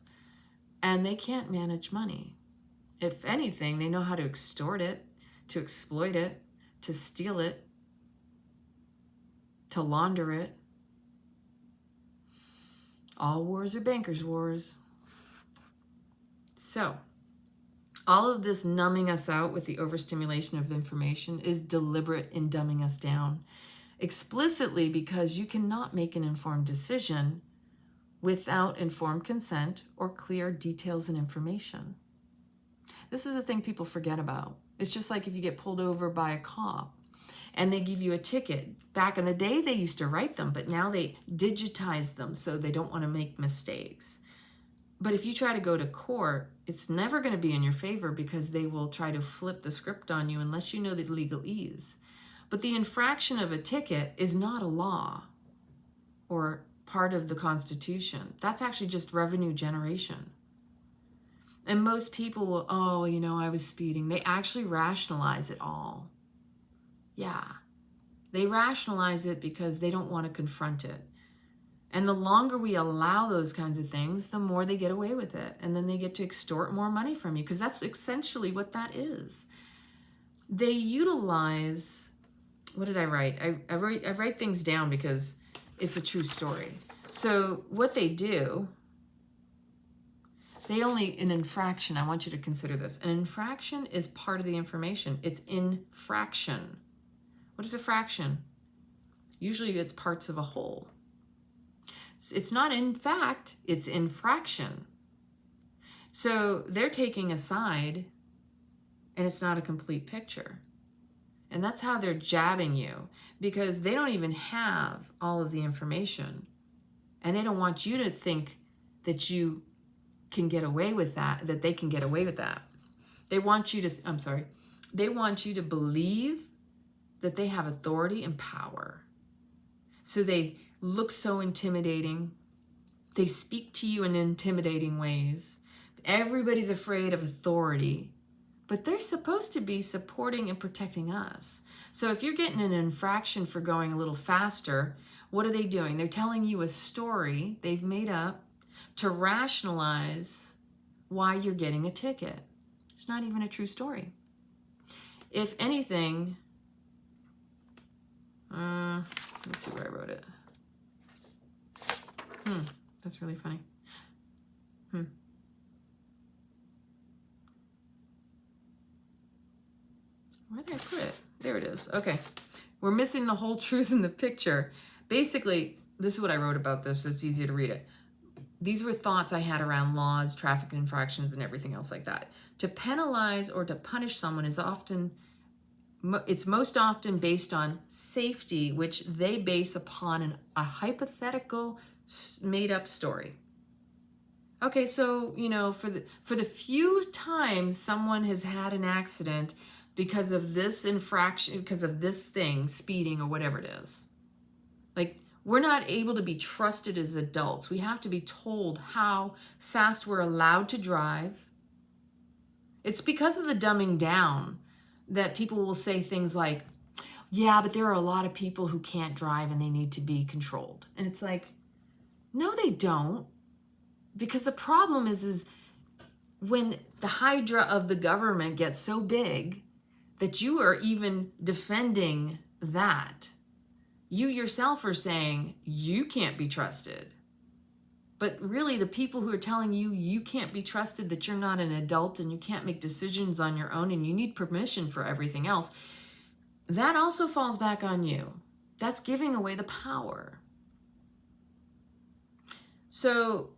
and they can't manage money. If anything, they know how to extort it, to exploit it, to steal it, to launder it. All wars are bankers' wars. So, all of this numbing us out with the overstimulation of information is deliberate in dumbing us down, explicitly because you cannot make an informed decision without informed consent or clear details and information. This is the thing people forget about. It's just like if you get pulled over by a cop and they give you a ticket. Back in the day, they used to write them, but now they digitize them so they don't want to make mistakes. But if you try to go to court, it's never going to be in your favor, because they will try to flip the script on you unless you know the legalese. But the infraction of a ticket is not a law or part of the Constitution. That's actually just revenue generation. And most people will, oh, you know, I was speeding. They actually rationalize it all. Yeah. They rationalize it because they don't want to confront it. And the longer we allow those kinds of things, the more they get away with it. And then they get to extort more money from you, because that's essentially what that is. They utilize, what did I write? I write things down because it's a true story. So what they do, an infraction, I want you to consider this. An infraction is part of the information. It's infraction. What is a fraction? Usually it's parts of a whole. It's not in fact, it's infraction. So they're taking a side, and it's not a complete picture. And that's how they're jabbing you, because they don't even have all of the information. And they don't want you to think that you can get away with that, that they can get away with that. They want you to, they want you to believe that they have authority and power. So they look so intimidating. They speak to you in intimidating ways. Everybody's afraid of authority, but they're supposed to be supporting and protecting us. So if you're getting an infraction for going a little faster, what are they doing? They're telling you a story they've made up to rationalize why you're getting a ticket. It's not even a true story. If anything, let's see where I wrote it. That's really funny. Where did I put it? There it is. Okay. We're missing the whole truth in the picture. Basically, this is what I wrote about this, so it's easy to read it. These were thoughts I had around laws, traffic infractions, and everything else like that. To penalize or to punish someone is often it's most often based on safety, which they base upon a hypothetical made-up story. Okay, so, you know, for the few times someone has had an accident because of this infraction, because of this thing, speeding or whatever it is. Like, we're not able to be trusted as adults. We have to be told how fast we're allowed to drive. It's because of the dumbing down that people will say things like, yeah, but there are a lot of people who can't drive and they need to be controlled. And it's like, no, they don't. Because the problem is when the hydra of the government gets so big that you are even defending that. You yourself are saying you can't be trusted. But really the people who are telling you you can't be trusted, that you're not an adult and you can't make decisions on your own and you need permission for everything else, that also falls back on you. That's giving away the power. So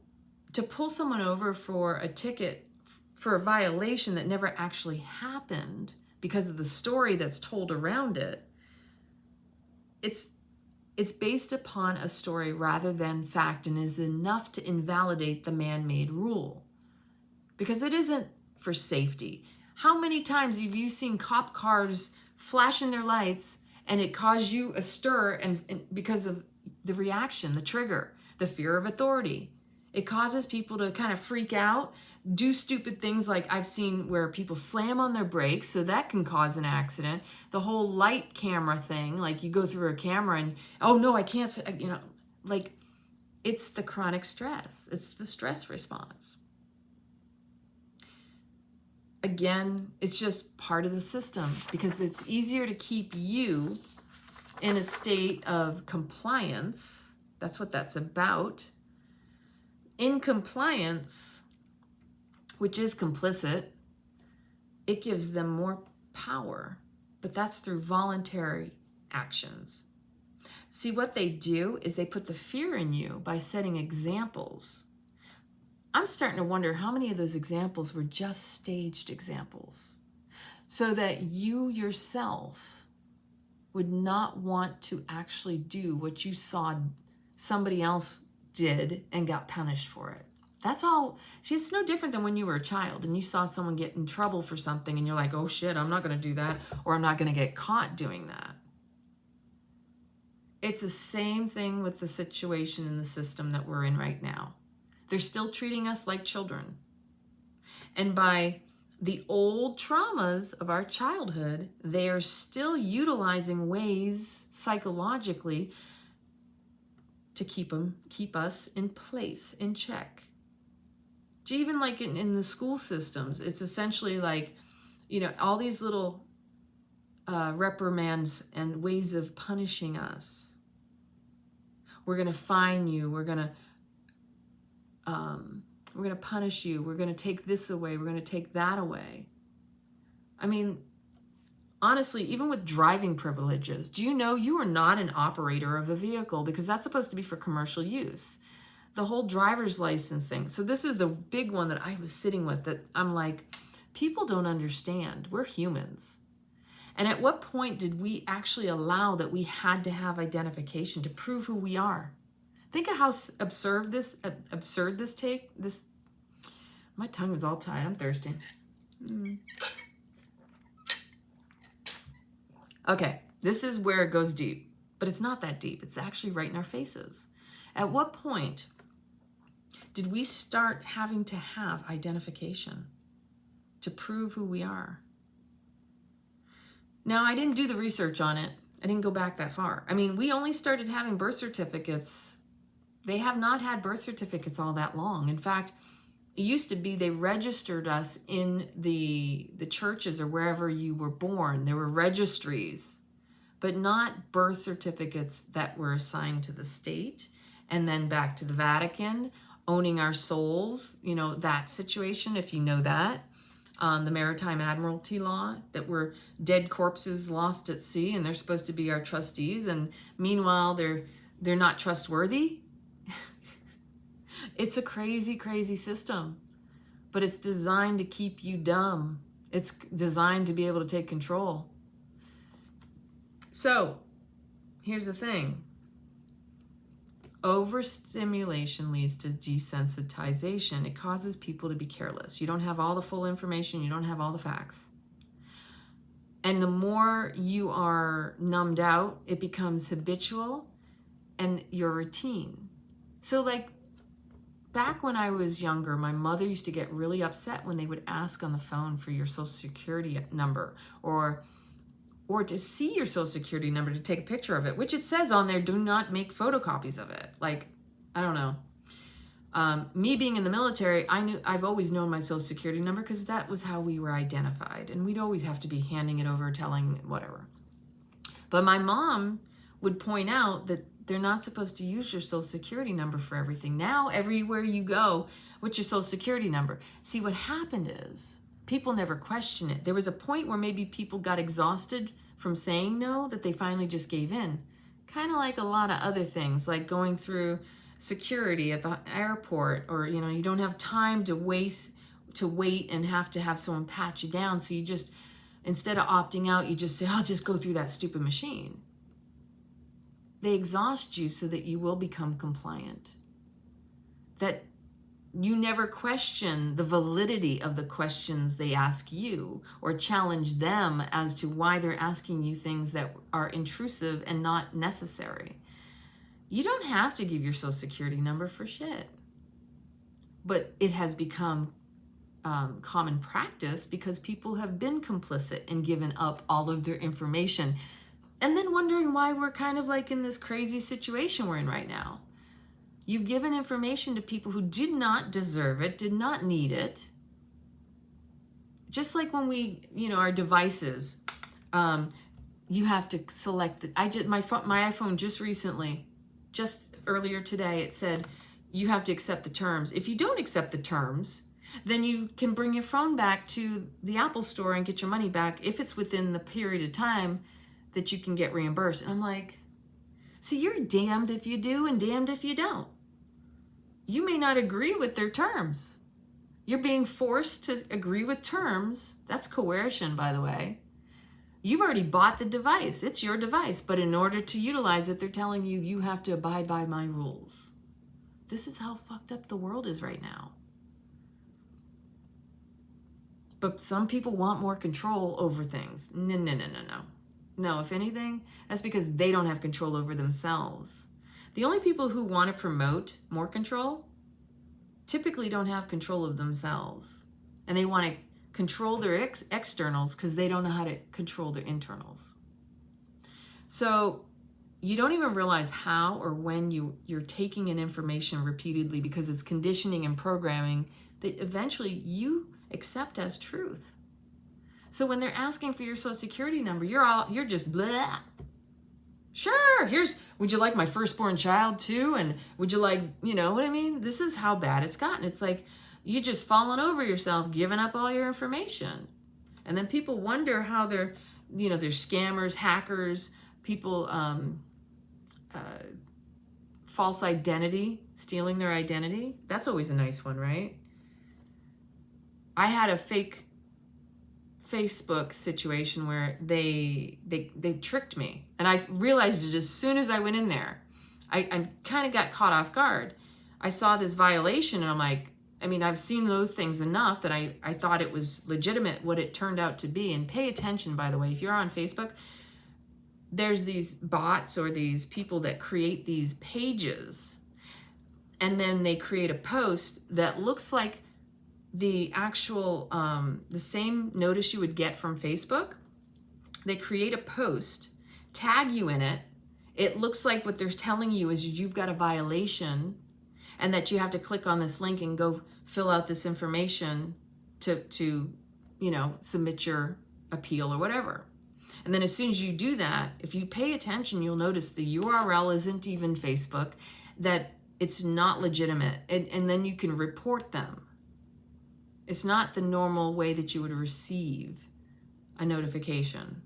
to pull someone over for a ticket for a violation that never actually happened because of the story that's told around it, it's based upon a story rather than fact, and is enough to invalidate the man-made rule. Because it isn't for safety. How many times have you seen cop cars flashing their lights and it caused you a stir and because of the reaction, the trigger, the fear of authority? It causes people to kind of freak out, do stupid things like I've seen where people slam on their brakes, so that can cause an accident. The whole light camera thing, like you go through a camera and, oh no, I can't, you know, like it's the chronic stress. It's the stress response. Again, it's just part of the system because it's easier to keep you in a state of compliance. That's what that's about. In compliance, which is complicit, it gives them more power, but that's through voluntary actions. See, what they do is they put the fear in you by setting examples. I'm starting to wonder how many of those examples were just staged examples so that you yourself would not want to actually do what you saw somebody else did and got punished for it. That's all. See, it's no different than when you were a child and you saw someone get in trouble for something and you're like, oh shit, I'm not going to do that, or I'm not going to get caught doing that. It's the same thing with the situation in the system that we're in right now. They're still treating us like children. And by the old traumas of our childhood, they are still utilizing ways psychologically to keep us in place, in check. Even like in the school systems, it's essentially like, you know, all these little reprimands and ways of punishing us. We're going to fine you. We're going to punish you. We're going to take this away. We're going to take that away. I mean, honestly, even with driving privileges, do you know you are not an operator of a vehicle because that's supposed to be for commercial use? The whole driver's license thing. So this is the big one that I was sitting with that I'm like, people don't understand. We're humans. And at what point did we actually allow that we had to have identification to prove who we are? Think of how absurd this take. My tongue is all tied. I'm thirsty. Okay, this is where it goes deep, but it's not that deep. It's actually right in our faces. At what point did we start having to have identification to prove who we are? Now, I didn't do the research on it. I didn't go back that far. I mean, we only started having birth certificates. They have not had birth certificates all that long. In fact, it used to be they registered us in the churches or wherever you were born. There were registries, but not birth certificates that were assigned to the state and then back to the Vatican, owning our souls, you know, that situation, if you know that. The Maritime Admiralty law, that we're dead corpses lost at sea and they're supposed to be our trustees, and meanwhile they're not trustworthy. It's a crazy, crazy system, but it's designed to keep you dumb. It's designed to be able to take control. So here's the thing. Overstimulation leads to desensitization. It causes people to be careless. You don't have all the full information. You don't have all the facts. And the more you are numbed out, it becomes habitual and your routine. So like back when I was younger, my mother used to get really upset when they would ask on the phone for your social security number or to see your social security number, to take a picture of it, which it says on there, do not make photocopies of it. Like, I don't know. Me being in the military, I've always known my social security number because that was how we were identified. And we'd always have to be handing it over, telling whatever. But my mom would point out that they're not supposed to use your social security number for everything. Now, everywhere you go, what's your social security number? See, what happened is, people never question it. There was a point where maybe people got exhausted from saying no that they finally just gave in. Kind of like a lot of other things, like going through security at the airport, or you don't have time to wait and have to have someone pat you down. So you just, instead of opting out, you just say, I'll just go through that stupid machine. They exhaust you so that you will become compliant. That you never question the validity of the questions they ask you or challenge them as to why they're asking you things that are intrusive and not necessary. You don't have to give your social security number for shit. But it has become common practice because people have been complicit and given up all of their information and then wondering why we're kind of like in this crazy situation we're in right now. You've given information to people who did not deserve it, did not need it. Just like when we, our devices, you have to select my iPhone just earlier today, it said you have to accept the terms. If you don't accept the terms, then you can bring your phone back to the Apple store and get your money back if it's within the period of time that you can get reimbursed. And I'm like, see, you're damned if you do and damned if you don't. You may not agree with their terms. You're being forced to agree with terms. That's coercion, by the way. You've already bought the device. It's your device. But in order to utilize it, they're telling you, you have to abide by my rules. This is how fucked up the world is right now. But some people want more control over things. No. No, if anything, that's because they don't have control over themselves. The only people who want to promote more control typically don't have control of themselves. And they want to control their externals because they don't know how to control their internals. So you don't even realize how or when you're taking in information repeatedly because it's conditioning and programming that eventually you accept as truth. So when they're asking for your social security number, you're just blah. Sure, would you like my firstborn child too? And would you like, you know what I mean? This is how bad it's gotten. It's like you just fallen over yourself, giving up all your information. And then people wonder how they're scammers, hackers, people, false identity, stealing their identity. That's always a nice one, right? I had a fake Facebook situation where they tricked me, and I realized it as soon as I went in there. I kind of got caught off guard. I saw this violation, and I'm like, I've seen those things enough that I thought it was legitimate what it turned out to be. And pay attention, by the way, if you're on Facebook, there's these bots or these people that create these pages, and then they create a post that looks like the actual, the same notice you would get from Facebook. They create a post, tag you in it. It looks like what they're telling you is you've got a violation and that you have to click on this link and go fill out this information to submit your appeal or whatever. And then as soon as you do that, if you pay attention, you'll notice the URL isn't even Facebook, that it's not legitimate. And then you can report them. It's not the normal way that you would receive a notification.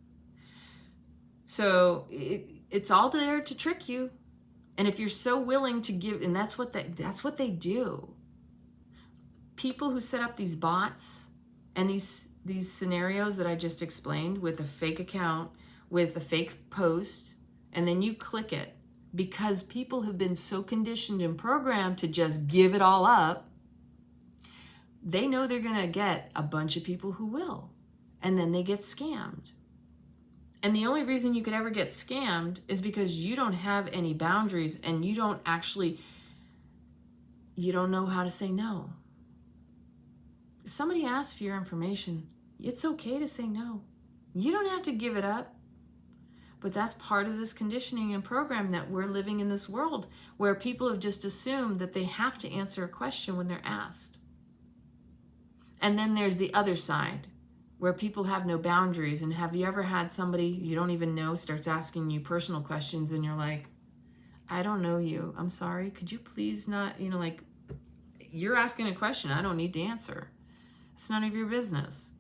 So it's all there to trick you. And if you're so willing to give, and that's what they do. People who set up these bots and these scenarios that I just explained with a fake account with a fake post, and then you click it because people have been so conditioned and programmed to just give it all up. They know they're going to get a bunch of people who will, and then they get scammed. And the only reason you could ever get scammed is because you don't have any boundaries, and you don't know how to say no. If somebody asks for your information, it's okay to say no. You don't have to give it up. But that's part of this conditioning and program that we're living in this world, where people have just assumed that they have to answer a question when they're asked. And then there's the other side, where people have no boundaries. And have you ever had somebody you don't even know starts asking you personal questions, and you're like, I don't know you. I'm sorry. Could you please not, like, you're asking a question I don't need to answer. It's none of your business.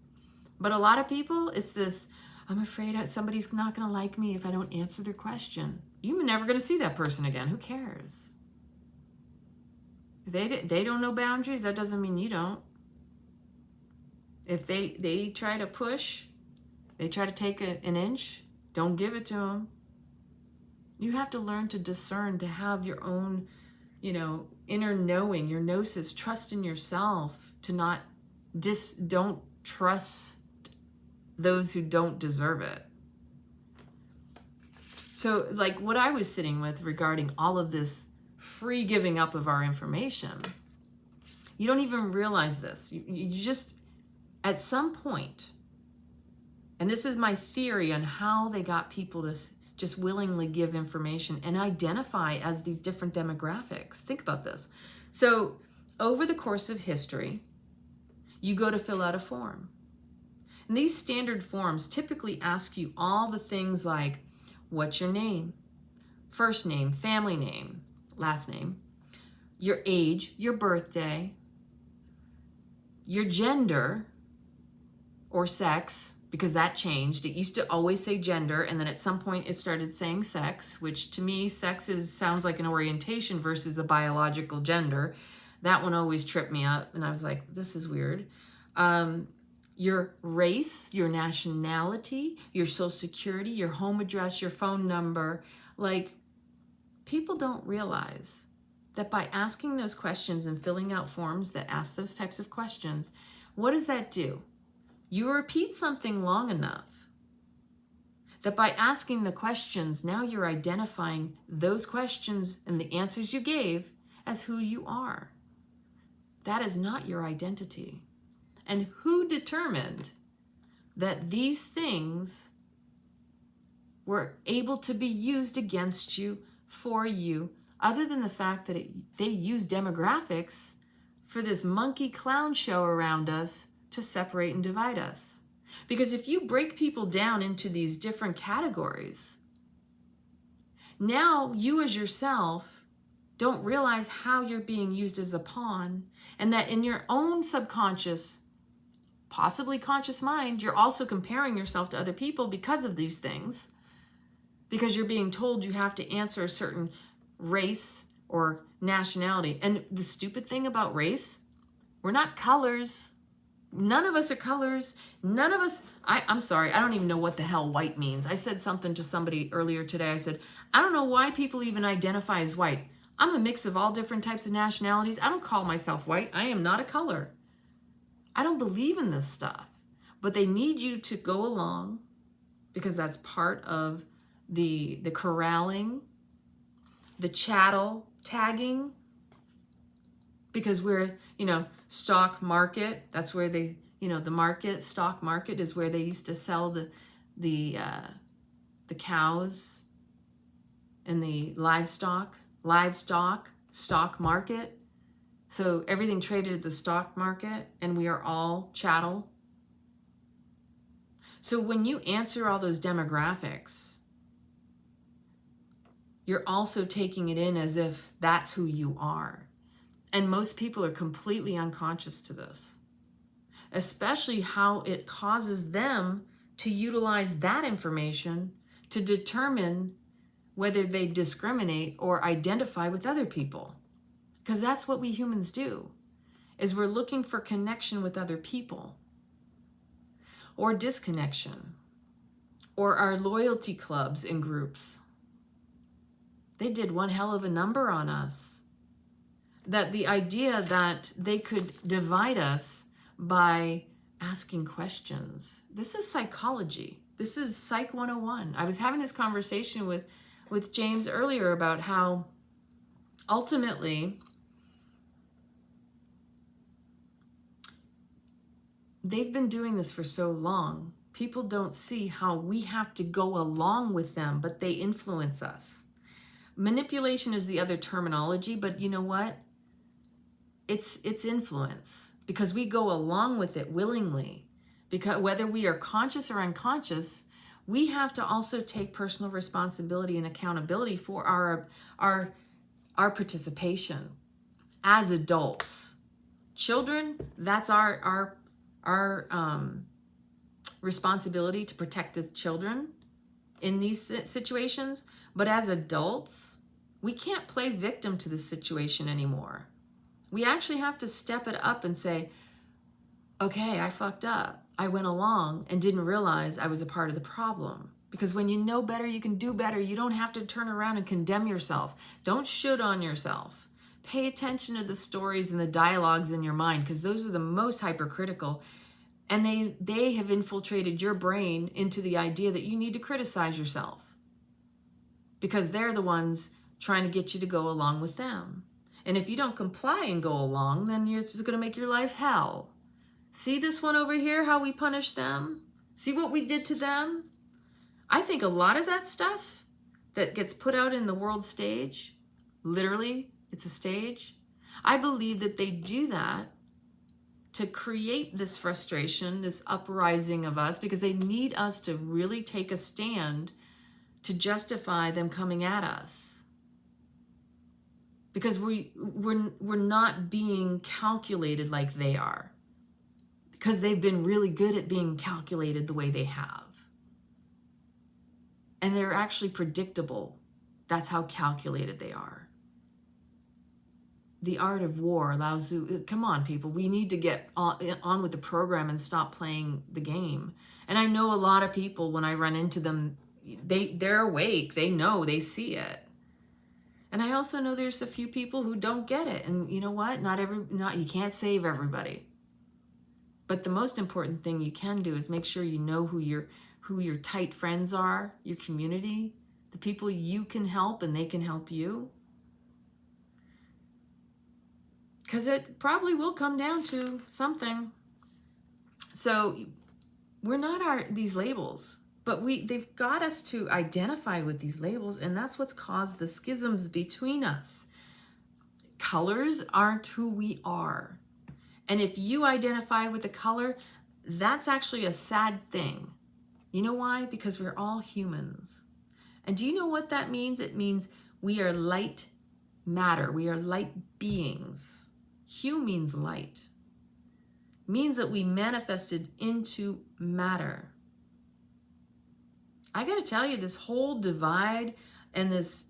But a lot of people, it's this, I'm afraid somebody's not going to like me if I don't answer their question. You're never going to see that person again. Who cares? If they don't know boundaries, that doesn't mean you don't. If they try to push, they try to take an inch, don't give it to them. You have to learn to discern, to have your own, inner knowing, your gnosis, trust in yourself, to don't trust those who don't deserve it. So like what I was sitting with regarding all of this free giving up of our information, you don't even realize this. You just, at some point, and this is my theory on how they got people to just willingly give information and identify as these different demographics. Think about this. So over the course of history, you go to fill out a form. And these standard forms typically ask you all the things like, what's your name, first name, family name, last name, your age, your birthday, your gender or sex, because that changed. It used to always say gender, and then at some point it started saying sex, which to me, sex sounds like an orientation versus a biological gender. That one always tripped me up, and I was like, this is weird. Your race, your nationality, your social security, your home address, your phone number. Like, people don't realize that by asking those questions and filling out forms that ask those types of questions, what does that do? You repeat something long enough that by asking the questions, now you're identifying those questions and the answers you gave as who you are. That is not your identity. And who determined that these things were able to be used against you, for you, other than the fact that they use demographics for this monkey clown show around us to separate and divide us? Because if you break people down into these different categories, now you as yourself don't realize how you're being used as a pawn, and that in your own subconscious, possibly conscious mind, you're also comparing yourself to other people because of these things, because you're being told you have to answer a certain race or nationality. And the stupid thing about race, we're not colors. None of us are colors. None of us, I'm sorry, I don't even know what the hell white means. I said something to somebody earlier today. I said, I don't know why people even identify as white. I'm a mix of all different types of nationalities. I don't call myself white. I am not a color. I don't believe in this stuff. But they need you to go along, because that's part of the corralling, the chattel tagging, because we're, stock market. That's where they, the stock market is where they used to sell the cows and the livestock, stock market. So everything traded at the stock market, and we are all chattel. So when you answer all those demographics, you're also taking it in as if that's who you are. And most people are completely unconscious to this, especially how it causes them to utilize that information to determine whether they discriminate or identify with other people. Because that's what we humans do, is we're looking for connection with other people or disconnection. or our loyalty clubs and groups. They did one hell of a number on us. That the idea that they could divide us by asking questions. This is psychology. This is Psych 101. I was having this conversation with James earlier about how ultimately they've been doing this for so long. People don't see how we have to go along with them, but they influence us. Manipulation is the other terminology, but you know what? It's influence, because we go along with it willingly. Because whether we are conscious or unconscious, we have to also take personal responsibility and accountability for our participation as adults. Children, that's our responsibility to protect the children in these situations. But as adults, we can't play victim to the situation anymore. We actually have to step it up and say, okay, I fucked up. I went along and didn't realize I was a part of the problem. Because when you know better, you can do better. You don't have to turn around and condemn yourself. Don't should on yourself. Pay attention to the stories and the dialogues in your mind, because those are the most hypercritical. And they have infiltrated your brain into the idea that you need to criticize yourself, because they're the ones trying to get you to go along with them. And if you don't comply and go along, then it's going to make your life hell. See this one over here, how we punish them? See what we did to them? I think a lot of that stuff that gets put out in the world stage, literally, it's a stage. I believe that they do that to create this frustration, this uprising of us, because they need us to really take a stand to justify them coming at us. Because we're not being calculated like they are, because they've been really good at being calculated the way they have. And they're actually predictable. That's how calculated they are. The art of war, Lao Tzu, come on, people. We need to get on with the program and stop playing the game. And I know a lot of people, when I run into them, they're awake, they know, they see it. And I also know there's a few people who don't get it. And you know what? You can't save everybody. But the most important thing you can do is make sure you know who your tight friends are, your community, the people you can help and they can help you. Because it probably will come down to something. So we're not these labels. But they've got us to identify with these labels, and that's what's caused the schisms between us. Colors aren't who we are. And if you identify with a color, that's actually a sad thing. You know why? Because we're all humans. And do you know what that means? It means we are light matter. We are light beings. Hue means light. It means that we manifested into matter. I got to tell you, this whole divide and this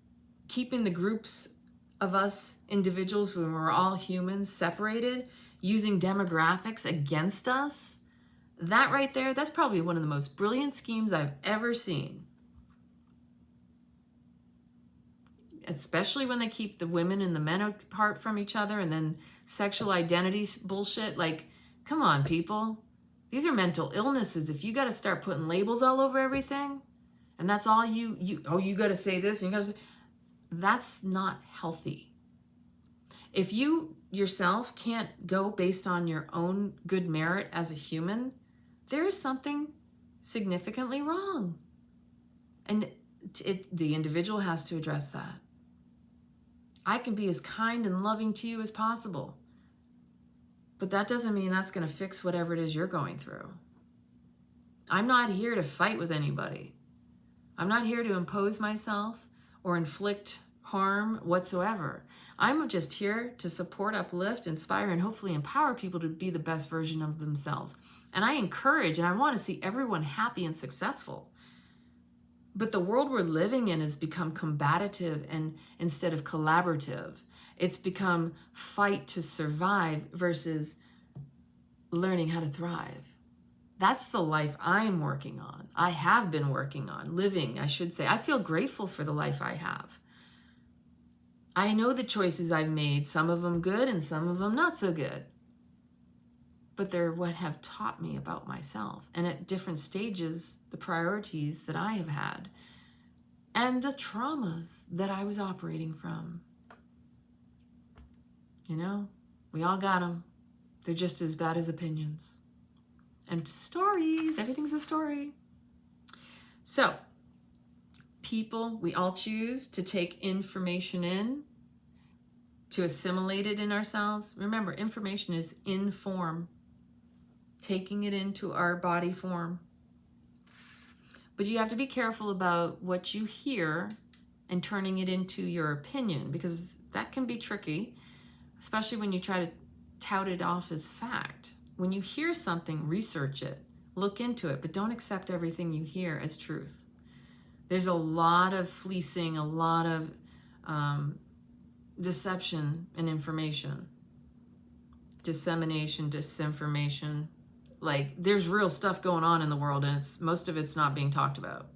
keeping the groups of us individuals, when we're all humans, separated, using demographics against us, that right there, that's probably one of the most brilliant schemes I've ever seen. Especially when they keep the women and the men apart from each other, and then sexual identity bullshit. Like, come on, people. These are mental illnesses. If you got to start putting labels all over everything, and that's all you got to say this, and you got to say, that's not healthy. If you yourself can't go based on your own good merit as a human, there is something significantly wrong. And the individual has to address that. I can be as kind and loving to you as possible, but that doesn't mean that's going to fix whatever it is you're going through. I'm not here to fight with anybody. I'm not here to impose myself or inflict harm whatsoever. I'm just here to support, uplift, inspire, and hopefully empower people to be the best version of themselves. And I encourage and I want to see everyone happy and successful. But the world we're living in has become combative and instead of collaborative. It's become fight to survive versus learning how to thrive. That's the life I'm working on. I have been working on, living, I should say. I feel grateful for the life I have. I know the choices I've made, some of them good and some of them not so good. But they're what have taught me about myself. And at different stages, the priorities that I have had and the traumas that I was operating from. You know, we all got them. They're just as bad as opinions. And stories, everything's a story. So, people, we all choose to take information in, to assimilate it in ourselves. Remember, information is in form, taking it into our body form. But you have to be careful about what you hear and turning it into your opinion, because that can be tricky, especially when you try to tout it off as fact. When you hear something, research it, look into it, but don't accept everything you hear as truth. There's a lot of fleecing, a lot of deception in information, dissemination, disinformation. Like, there's real stuff going on in the world, and most of it's not being talked about.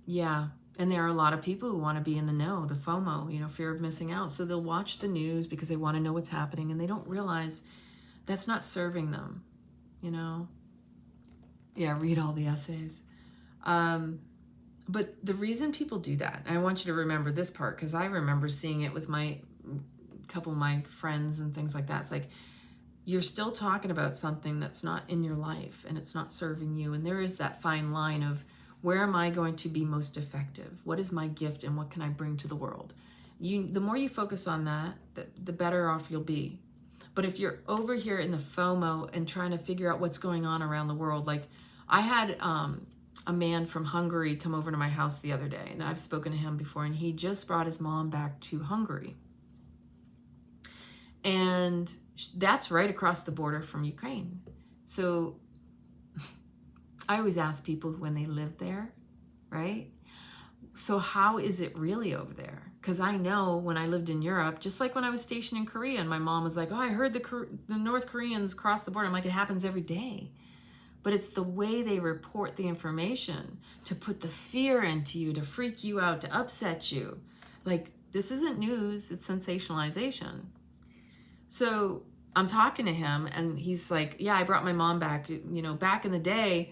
Yeah, and there are a lot of people who want to be in the know, the FOMO, you know, fear of missing out. So they'll watch the news because they want to know what's happening, and they don't realize that's not serving them, you know. Yeah, read all the essays. But the reason people do that, I want you to remember this part, because I remember seeing it with couple of my friends and things like that. It's like, you're still talking about something that's not in your life and it's not serving you. And there is that fine line of, where am I going to be most effective? What is my gift and what can I bring to the world? The more you focus on that, the better off you'll be. But if you're over here in the FOMO and trying to figure out what's going on around the world, like I had a man from Hungary come over to my house the other day, and I've spoken to him before, and he just brought his mom back to Hungary. And that's right across the border from Ukraine. So I always ask people when they live there, right? So how is it really over there? Because I know when I lived in Europe, just like when I was stationed in Korea, and my mom was like, oh, I heard the North Koreans cross the border. I'm like, it happens every day. But it's the way they report the information to put the fear into you, to freak you out, to upset you. Like, this isn't news, it's sensationalization. So I'm talking to him, and he's like, yeah, I brought my mom back. You know, back in the day,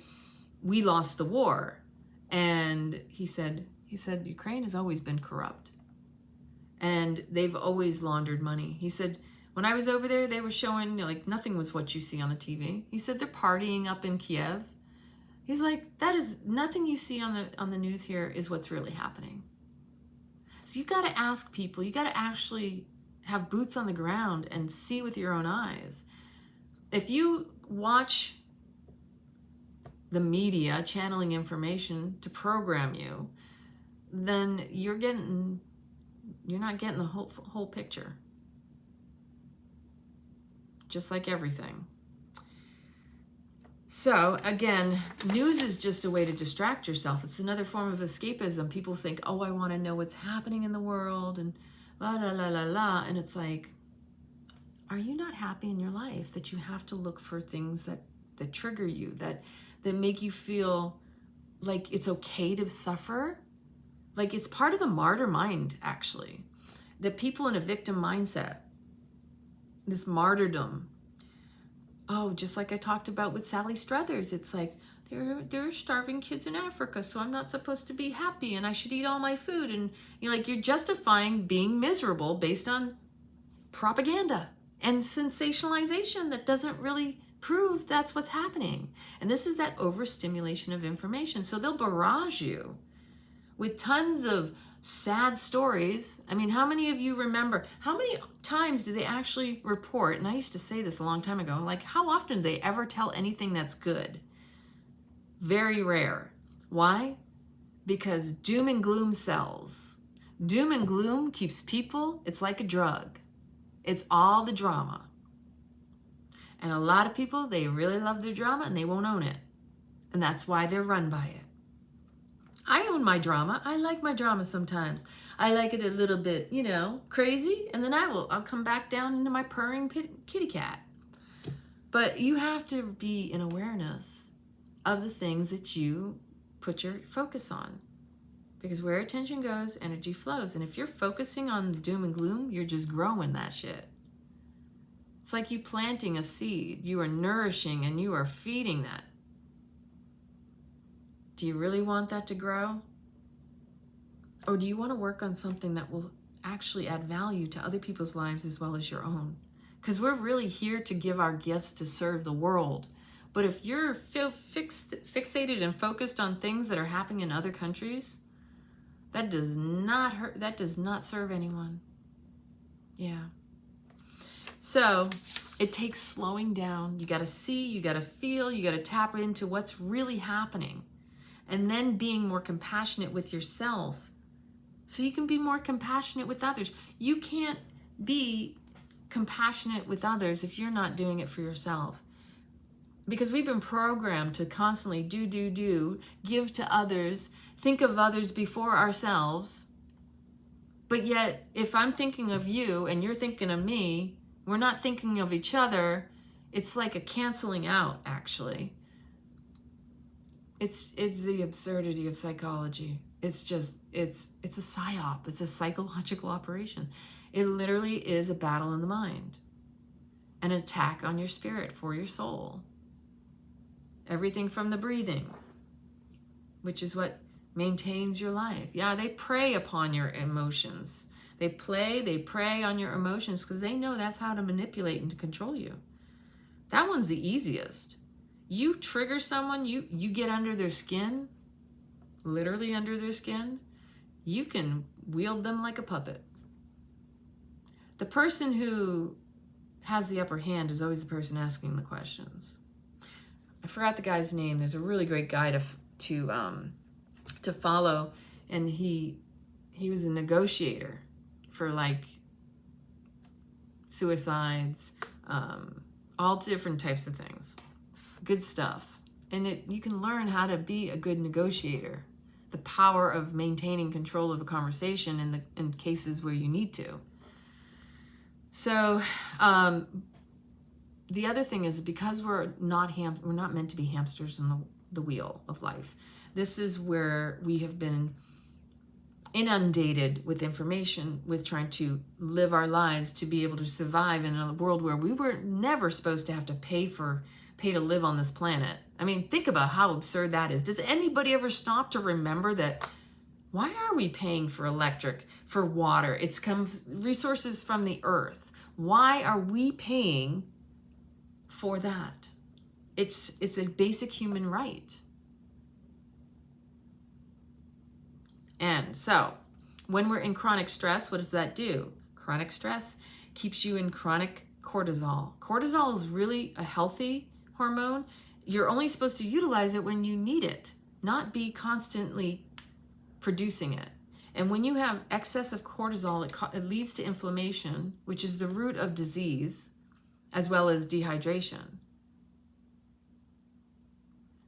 we lost the war. And he said, Ukraine has always been corrupt. And they've always laundered money. He said, when I was over there, they were showing, like, nothing was what you see on the TV. He said, they're partying up in Kiev. He's like, that is, nothing you see on the news here is what's really happening. So you got to ask people, you got to actually have boots on the ground and see with your own eyes. If you watch the media channeling information to program you, then you're not getting the whole picture. Just like everything. So again, news is just a way to distract yourself. It's another form of escapism. People think, oh, I want to know what's happening in the world, and la la la la la. And it's like, are you not happy in your life that you have to look for things that trigger you, that make you feel like it's okay to suffer? Like, it's part of the martyr mind, actually. That people in a victim mindset, this martyrdom, oh, just like I talked about with Sally Struthers, it's like, there are starving kids in Africa, so I'm not supposed to be happy, and I should eat all my food. And you're justifying being miserable based on propaganda and sensationalization that doesn't really prove that's what's happening. And this is that overstimulation of information. So they'll barrage you with tons of sad stories. I mean, how many of you remember, how many times do they actually report, and I used to say this a long time ago, like, how often do they ever tell anything that's good? Very rare. Why? Because doom and gloom sells. Doom and gloom keeps people, it's like a drug. It's all the drama. And a lot of people, they really love their drama and they won't own it. And that's why they're run by it. I own my drama. I like my drama sometimes. I like it a little bit, you know, crazy, and then I'll come back down into my purring kitty cat. But you have to be in awareness of the things that you put your focus on. Because where attention goes, energy flows. And if you're focusing on the doom and gloom, you're just growing that shit. It's like you planting a seed. You are nourishing and you are feeding that. Do you really want that to grow? Or do you want to work on something that will actually add value to other people's lives as well as your own? Because we're really here to give our gifts to serve the world. But if you're fixated and focused on things that are happening in other countries, that does not hurt. That does not serve anyone. Yeah. So it takes slowing down. You got to see, you got to feel, you got to tap into what's really happening. And then being more compassionate with yourself so you can be more compassionate with others. You can't be compassionate with others if you're not doing it for yourself. Because we've been programmed to constantly do, give to others, think of others before ourselves. But yet, if I'm thinking of you and you're thinking of me, we're not thinking of each other. It's like a canceling out, actually. It's the absurdity of psychology. It's a psyop. It's a psychological operation. It literally is a battle in the mind. An attack on your spirit for your soul. Everything from the breathing, which is what maintains your life. Yeah, they prey upon your emotions. They prey on your emotions because they know that's how to manipulate and to control you. That one's the easiest. You trigger someone, you get under their skin, literally under their skin, you can wield them like a puppet. The person who has the upper hand is always the person asking the questions. I forgot the guy's name. There's a really great guy to follow, and he was a negotiator for like suicides, all different types of things. Good stuff. And you can learn how to be a good negotiator. The power of maintaining control of a conversation in cases where you need to. So the other thing is, because we're not meant to be hamsters in the wheel of life. This is where we have been inundated with information, with trying to live our lives to be able to survive in a world where we were never supposed to have to pay to live on this planet. I mean, think about how absurd that is. Does anybody ever stop to remember that? Why are we paying for electric, for water? It comes resources from the earth. Why are we paying for that? It's a basic human right. And so when we're in chronic stress, what does that do? Chronic stress keeps you in chronic cortisol. Cortisol is really a healthy hormone. You're only supposed to utilize it when you need it, not be constantly producing it. And when you have excess of cortisol, it leads to inflammation, which is the root of disease, as well as dehydration.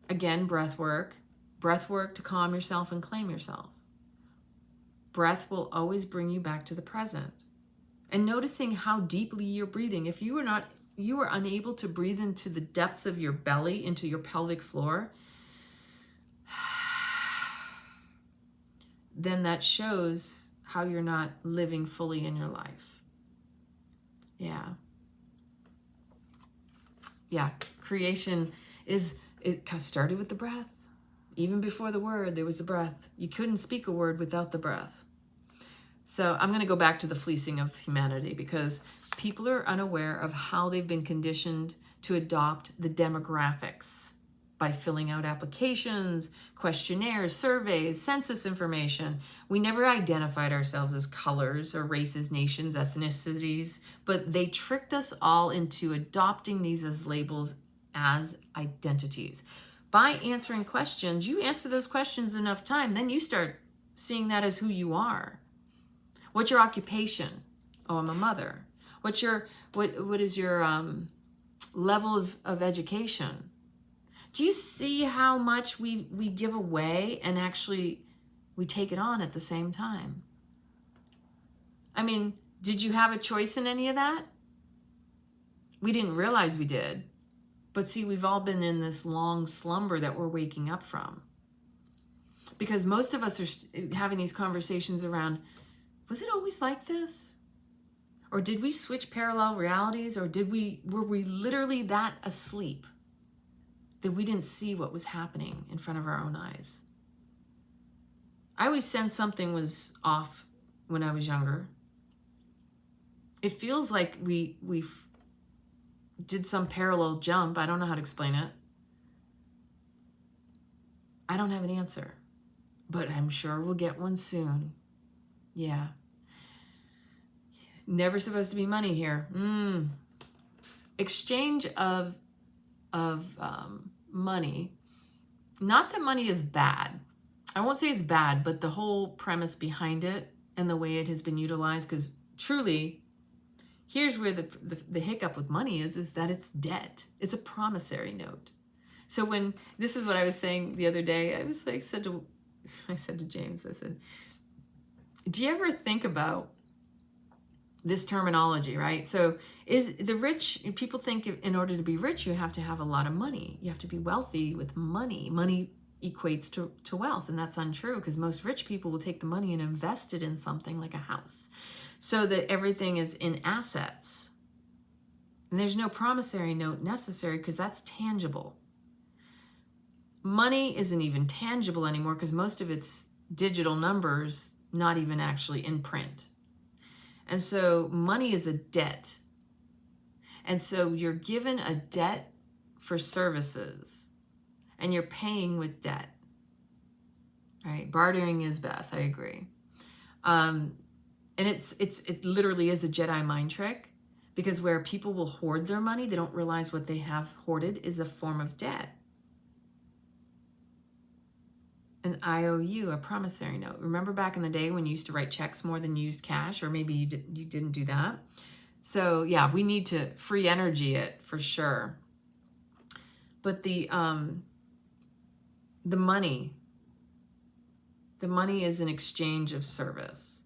Again, breath work to calm yourself and claim yourself. Breath will always bring you back to the present. And noticing how deeply you're breathing. If you are unable to breathe into the depths of your belly, into your pelvic floor, then that shows how you're not living fully in your life. Yeah. Creation it started with the breath. Even before the word, there was the breath. You couldn't speak a word without the breath. So I'm going to go back to the fleecing of humanity, because people are unaware of how they've been conditioned to adopt the demographics by filling out applications, questionnaires, surveys, census information. We never identified ourselves as colors or races, nations, ethnicities, but they tricked us all into adopting these as labels, as identities. By answering questions, you answer those questions enough time, then you start seeing that as who you are. What's your occupation? Oh, I'm a mother. What is your level of education? Do you see how much we give away and actually We take it on at the same time. I mean, did you have a choice in any of that? We didn't realize we did. But see, we've all been in this long slumber that we're waking up from. Because most of us are having these conversations around, was it always like this? Or did we switch parallel realities? Or were we literally that asleep that we didn't see what was happening in front of our own eyes? I always sensed something was off when I was younger. It feels like we did some parallel jump. I don't know how to explain it. I don't have an answer, but I'm sure we'll get one soon. Yeah. Never supposed to be money here. Exchange of money. Not that money is bad. I won't say it's bad, but the whole premise behind it and the way it has been utilized, because truly, here's where the hiccup with money is that it's debt. It's a promissory note. So when, this is what I was saying the other day, I said to James, I said, do you ever think about this terminology, right? So is the rich, people think in order to be rich, you have to have a lot of money. You have to be wealthy with money. Money equates to wealth, and that's untrue, because most rich people will take the money and invest it in something like a house, so that everything is in assets. And there's no promissory note necessary, because that's tangible. Money isn't even tangible anymore, because most of it's digital numbers, not even actually in print. And so money is a debt. And so you're given a debt for services, and you're paying with debt. Right? Bartering is best, I agree. And it literally is a Jedi mind trick, because where people will hoard their money, they don't realize what they have hoarded is a form of debt. An IOU, a promissory note. Remember back in the day when you used to write checks more than you used cash, or maybe you didn't do that. So yeah, we need to free energy it for sure. But the money is an exchange of service.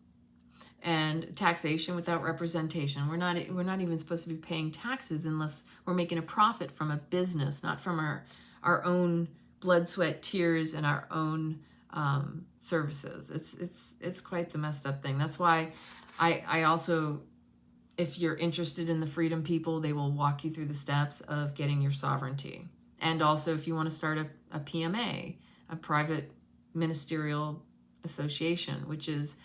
And taxation without representation. We're not even supposed to be paying taxes unless we're making a profit from a business, not from our own blood, sweat, tears, and our own services. It's quite the messed up thing. That's why I also, if you're interested in the Freedom People, they will walk you through the steps of getting your sovereignty. And also, if you want to start a PMA, a private ministerial association, which is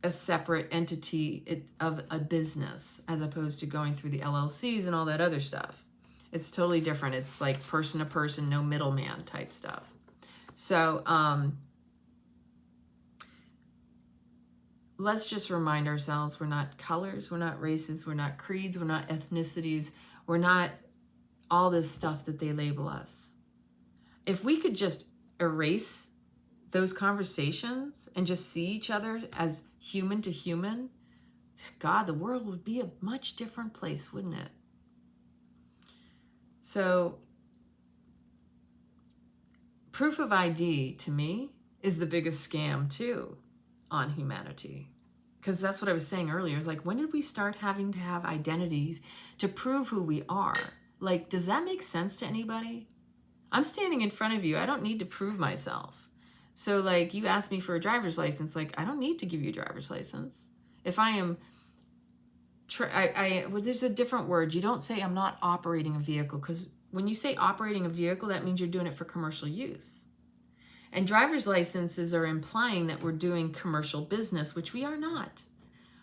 a separate entity of a business, as opposed to going through the LLCs and all that other stuff. It's totally different. It's like person to person, no middleman type stuff. So let's just remind ourselves, we're not colors, we're not races, we're not creeds, we're not ethnicities, we're not all this stuff that they label us. If we could just erase those conversations and just see each other as human to human, God, the world would be a much different place, wouldn't it? So proof of ID, to me, is the biggest scam, too, on humanity. Because that's what I was saying earlier. It's like, when did we start having to have identities to prove who we are? Like, does that make sense to anybody? I'm standing in front of you. I don't need to prove myself. So, like, you ask me for a driver's license. Like, I don't need to give you a driver's license. If I am... well, there's a different word. You don't say I'm not operating a vehicle, because when you say operating a vehicle, that means you're doing it for commercial use. And driver's licenses are implying that we're doing commercial business, which we are not.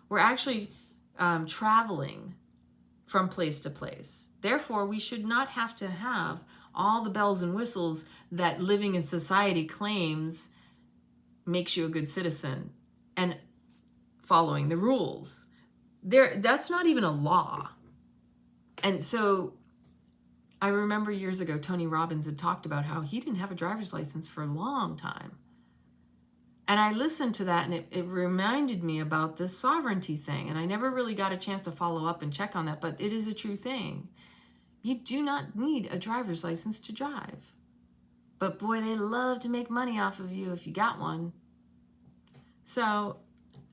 We're actually traveling from place to place. Therefore, we should not have to have all the bells and whistles that living in society claims makes you a good citizen and following the rules. That's not even a law. And so I remember years ago, Tony Robbins had talked about how he didn't have a driver's license for a long time. And I listened to that, and it reminded me about this sovereignty thing. And I never really got a chance to follow up and check on that, but it is a true thing. You do not need a driver's license to drive. But boy, they love to make money off of you if you got one. So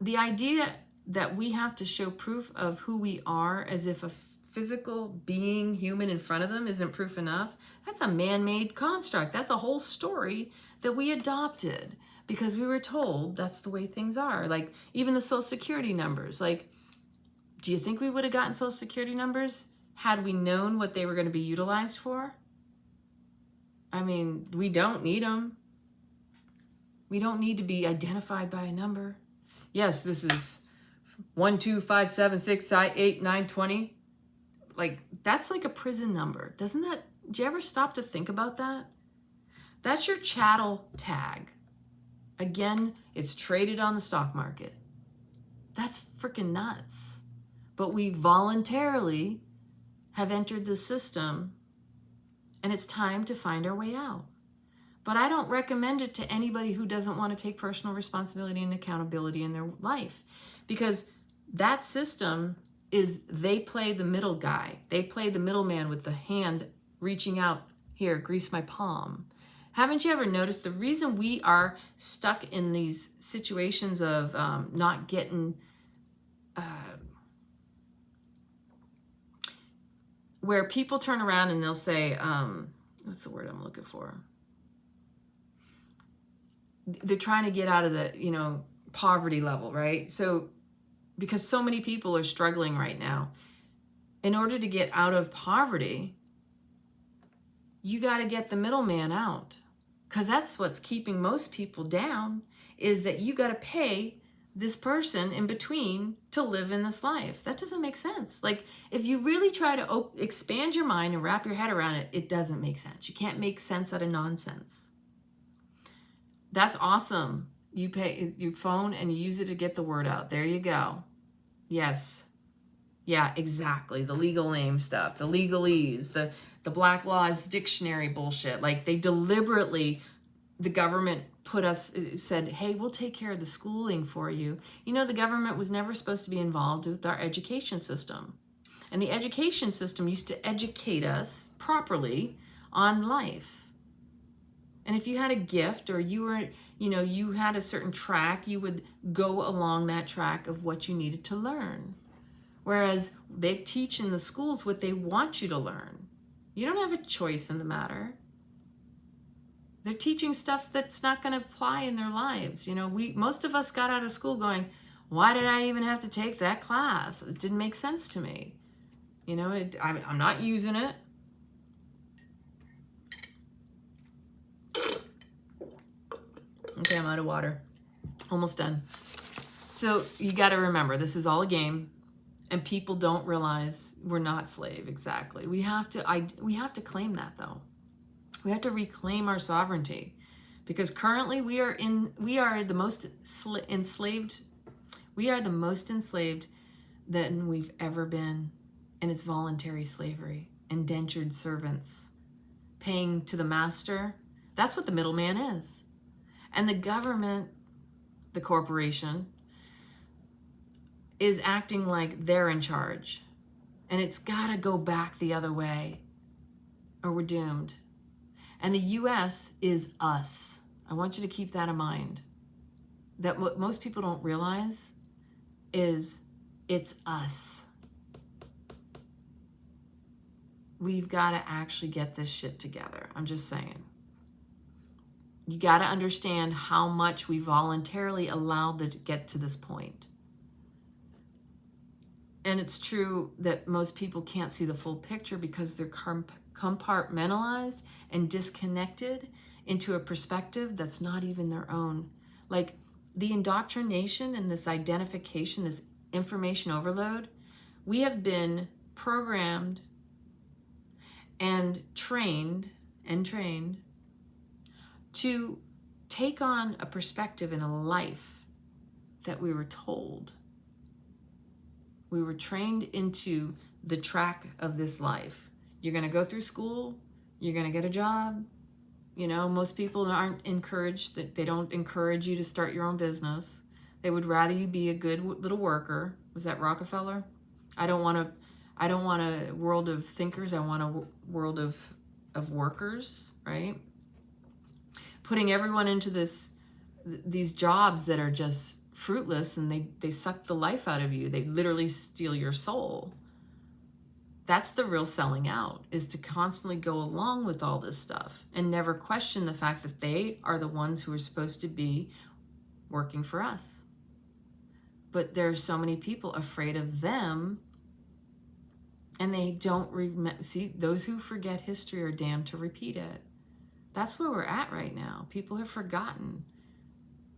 the idea that we have to show proof of who we are as if a physical being, human in front of them isn't proof enough, that's a man-made construct. That's a whole story that we adopted because we were told that's the way things are. Like even the Social Security numbers. Like, do you think we would have gotten Social Security numbers had we known what they were going to be utilized for? I mean, we don't need them. We don't need to be identified by a number. Yes, this is 1, 2, 5, 7, 6, 8, 9, 20. Like, that's like a prison number. Doesn't that, do you ever stop to think about that? That's your chattel tag. Again, it's traded on the stock market. That's freaking nuts. But we voluntarily have entered the system, and it's time to find our way out. But I don't recommend it to anybody who doesn't want to take personal responsibility and accountability in their life, because that system is, they play the middle guy. They play the middleman with the hand reaching out, here, grease my palm. Haven't you ever noticed the reason we are stuck in these situations of not getting, where people turn around and they'll say, what's the word I'm looking for? They're trying to get out of the, poverty level, right? So, because so many people are struggling right now, in order to get out of poverty, you got to get the middleman out, because that's what's keeping most people down, is that you got to pay this person in between to live in this life. That doesn't make sense. Like, if you really try to expand your mind and wrap your head around it, it doesn't make sense. You can't make sense out of nonsense. That's awesome. You pay your phone and you use it to get the word out. There you go. Yes. Yeah, exactly. The legal name stuff, the legalese, the Black Laws Dictionary bullshit. Like, they deliberately, the government said, hey, we'll take care of the schooling for you. The government was never supposed to be involved with our education system. And the education system used to educate us properly on life. And if you had a gift, or you were, you had a certain track, you would go along that track of what you needed to learn. Whereas they teach in the schools what they want you to learn. You don't have a choice in the matter. They're teaching stuff that's not going to apply in their lives. Most of us got out of school going, why did I even have to take that class? It didn't make sense to me. I'm not using it. Okay, I'm out of water. Almost done. So you got to remember, this is all a game, and people don't realize we're not slave. Exactly. We have to claim that, though. We have to reclaim our sovereignty, because currently we are the most enslaved. We are the most enslaved than we've ever been, and it's voluntary slavery, indentured servants, paying to the master. That's what the middleman is. And the government, the corporation, is acting like they're in charge. And it's got to go back the other way, or we're doomed. And the U.S. is us. I want you to keep that in mind. That what most people don't realize is it's us. We've got to actually get this shit together. I'm just saying. You got to understand how much we voluntarily allowed to get to this point. And it's true that most people can't see the full picture because they're compartmentalized and disconnected into a perspective that's not even their own. Like, the indoctrination and this identification, this information overload, we have been programmed and trained to take on a perspective in a life that we were told. We were trained into the track of this life. You're going to go through school, you're going to get a job. Most people aren't encouraged, that they don't encourage you to start your own business. They would rather you be a good little worker. Was that Rockefeller? I don't want a world of thinkers. I want a world of workers, right? Putting everyone into these jobs that are just fruitless and they suck the life out of you. They literally steal your soul. That's the real selling out, is to constantly go along with all this stuff and never question the fact that they are the ones who are supposed to be working for us. But there are so many people afraid of them, and they don't remember. See, those who forget history are damned to repeat it. That's where we're at right now. People have forgotten.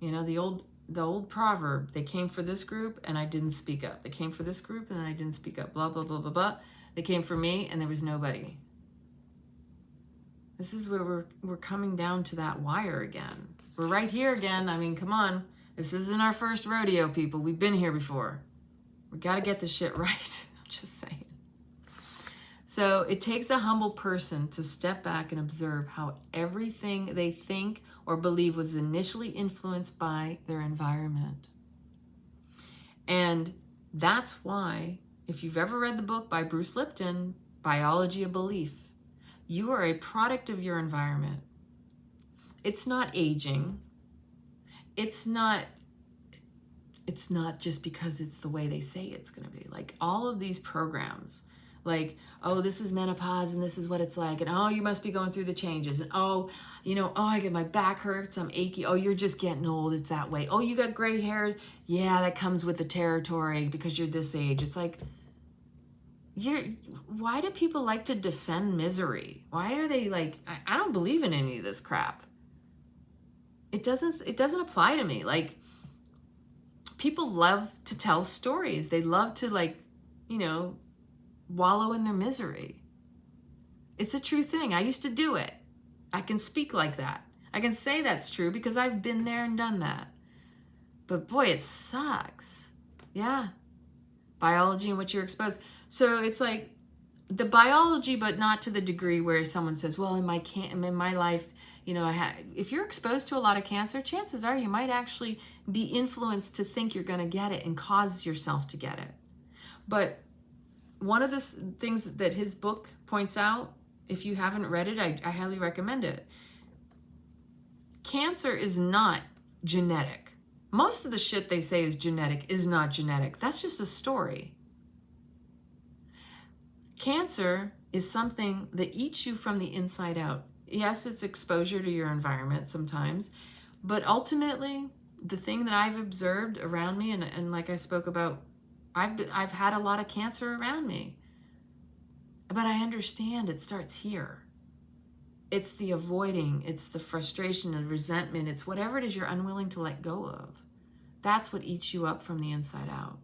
You know, the old proverb, they came for this group and I didn't speak up. They came for this group and I didn't speak up. Blah, blah, blah, blah, blah. They came for me and there was nobody. This is where we're coming down to that wire again. We're right here again. I mean, come on. This isn't our first rodeo, people. We've been here before. We got to get this shit right. I'm just saying. So it takes a humble person to step back and observe how everything they think or believe was initially influenced by their environment. And that's why, if you've ever read the book by Bruce Lipton, Biology of Belief, you are a product of your environment. It's not aging. It's not just because it's the way they say it's going to be. Like all of these programs, like, oh, this is menopause and this is what it's like. And oh, you must be going through the changes. And oh, you know, oh, I get my back hurts, I'm achy. Oh, you're just getting old, it's that way. Oh, you got gray hair. Yeah, that comes with the territory because you're this age. It's like, why do people like to defend misery? Why are they like, I don't believe in any of this crap. It doesn't apply to me. Like, people love to tell stories. They love to, like, you know, wallow in their misery. It's a true thing. I used to do it. I can speak like that. I can say that's true because I've been there and done that. But boy, it sucks. Yeah. Biology and what you're exposed. So it's like the biology, but not to the degree where someone says, well, in my life, you know, if you're exposed to a lot of cancer, chances are you might actually be influenced to think you're going to get it and cause yourself to get it. But one of the things that his book points out, if you haven't read it, I highly recommend it. Cancer is not genetic. Most of the shit they say is genetic is not genetic. That's just a story. Cancer is something that eats you from the inside out. Yes, it's exposure to your environment sometimes, but ultimately, the thing that I've observed around me, and like I spoke about, I've had a lot of cancer around me, but I understand it starts here. It's the avoiding, it's the frustration, the resentment, it's whatever it is you're unwilling to let go of. That's what eats you up from the inside out.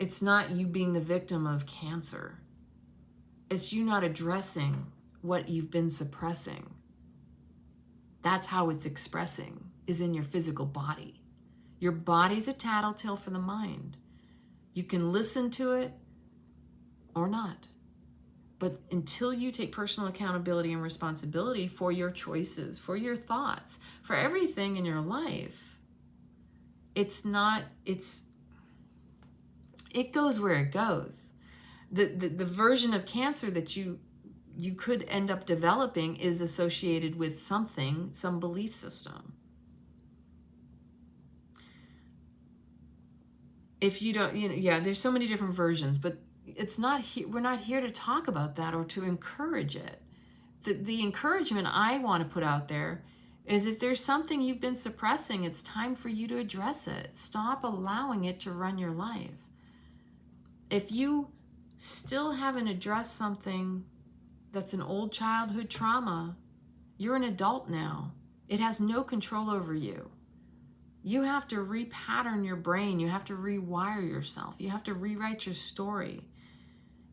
It's not you being the victim of cancer. It's you not addressing what you've been suppressing. That's how it's expressing, is in your physical body. Your body's a tattletale for the mind. You can listen to it or not. But until you take personal accountability and responsibility for your choices, for your thoughts, for everything in your life, it goes where it goes. The version of cancer that you could end up developing is associated with something, some belief system. If you don't, you know, yeah, there's so many different versions, but it's not we're not here to talk about that or to encourage it. The encouragement I want to put out there is, if there's something you've been suppressing, it's time for you to address it. Stop allowing it to run your life. If you still haven't addressed something that's an old childhood trauma, you're an adult now. It has no control over you. You have to repattern your brain. You have to rewire yourself. You have to rewrite your story.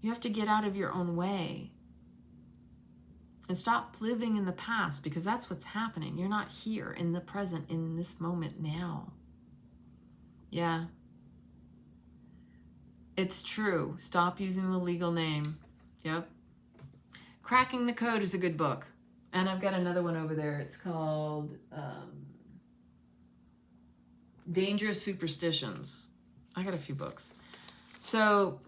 You have to get out of your own way and stop living in the past, because that's what's happening. You're not here in the present, in this moment now. Yeah. It's true. Stop using the legal name. Yep. Cracking the Code is a good book. And I've got another one over there. It's called Dangerous Superstitions. I got a few books. So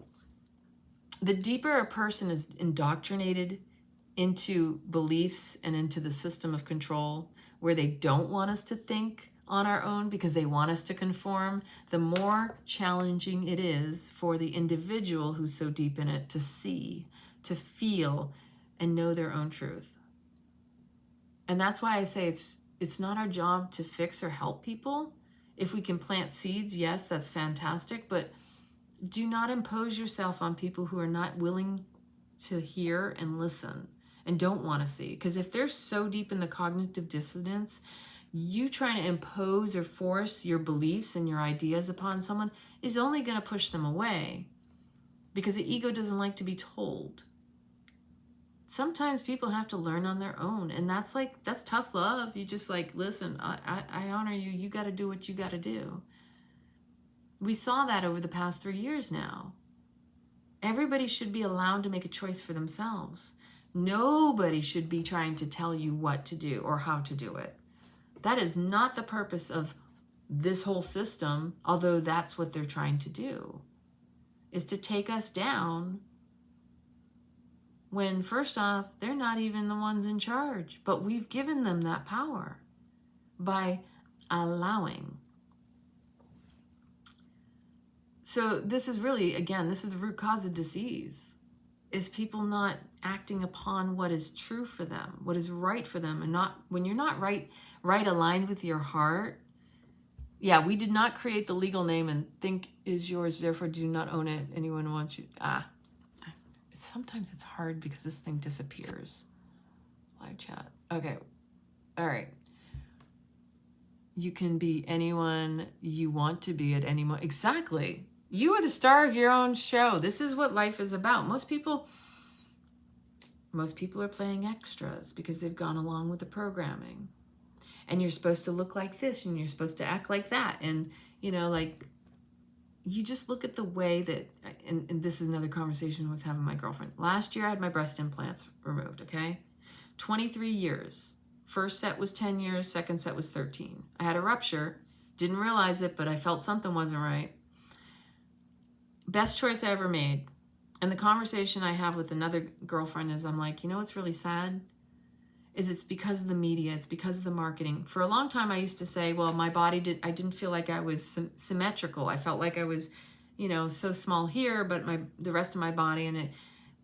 the deeper a person is indoctrinated into beliefs and into the system of control where they don't want us to think on our own because they want us to conform, the more challenging it is for the individual who's so deep in it to see, to feel, and know their own truth. And that's why I say it's not our job to fix or help people. If we can plant seeds, yes, that's fantastic, but do not impose yourself on people who are not willing to hear and listen and don't want to see. Because if they're so deep in the cognitive dissonance, you trying to impose or force your beliefs and your ideas upon someone is only going to push them away, because the ego doesn't like to be told. Sometimes people have to learn on their own, and that's tough love. You just like, listen, I honor you. You got to do what you got to do. We saw that over the past 3 years now. Everybody should be allowed to make a choice for themselves. Nobody should be trying to tell you what to do or how to do it. That is not the purpose of this whole system, although that's what they're trying to do, is to take us down when, first off, they're not even the ones in charge, but we've given them that power by allowing. So this is really, again, this is the root cause of disease, is people not acting upon what is true for them, what is right for them. And not, when you're not right aligned with your heart. Yeah, we did not create the legal name and think is yours, therefore do not own it. Anyone wants you. Sometimes it's hard because this thing disappears. Live chat. Okay. All right. You can be anyone you want to be at any moment. Exactly. You are the star of your own show. This is what life is about. Most people are playing extras because they've gone along with the programming. And you're supposed to look like this and you're supposed to act like that. And, you know, like, you just look at the way that, and this is another conversation I was having with my girlfriend. Last year I had my breast implants removed, okay? 23 years. First set was 10 years, second set was 13. I had a rupture, didn't realize it, but I felt something wasn't right. Best choice I ever made. And the conversation I have with another girlfriend is, I'm like, you know what's really sad? Is it's because of the media, it's because of the marketing. For a long time I used to say, well, my body I didn't feel like I was symmetrical. I felt like I was, you know, so small here, but the rest of my body,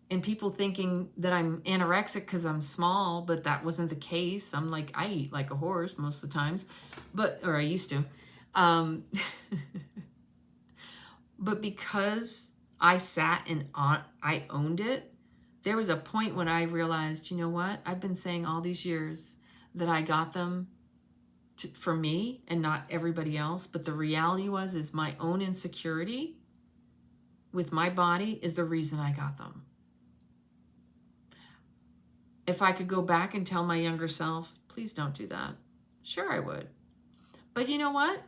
and people thinking that I'm anorexic because I'm small, but that wasn't the case. I'm like, I eat like a horse most of the times, or I used to. But because I sat and I owned it, there was a point when I realized, you know what? I've been saying all these years that I got them for me and not everybody else. But the reality is my own insecurity with my body is the reason I got them. If I could go back and tell my younger self, please don't do that. Sure, I would. But you know what?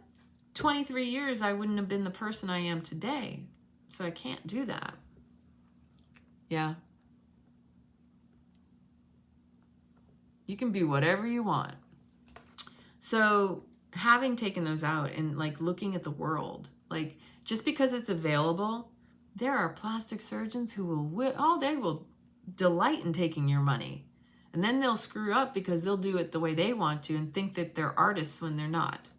23 years, I wouldn't have been the person I am today. So I can't do that. Yeah. You can be whatever you want. So having taken those out and like looking at the world, like just because it's available, there are plastic surgeons who they will delight in taking your money. And then they'll screw up because they'll do it the way they want to and think that they're artists when they're not.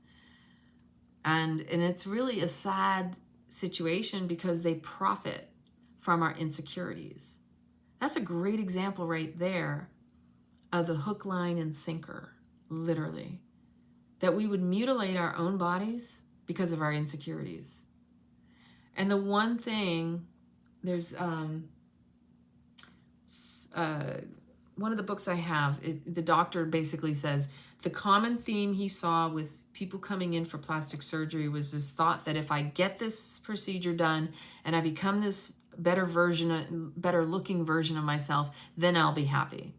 And it's really a sad situation because they profit from our insecurities. That's a great example right there of the hook, line, and sinker, literally. That we would mutilate our own bodies because of our insecurities. And the one thing, there's one of the books I have, the doctor basically says, the common theme he saw with people coming in for plastic surgery was this thought that if I get this procedure done and I become this better looking version of myself, then I'll be happy.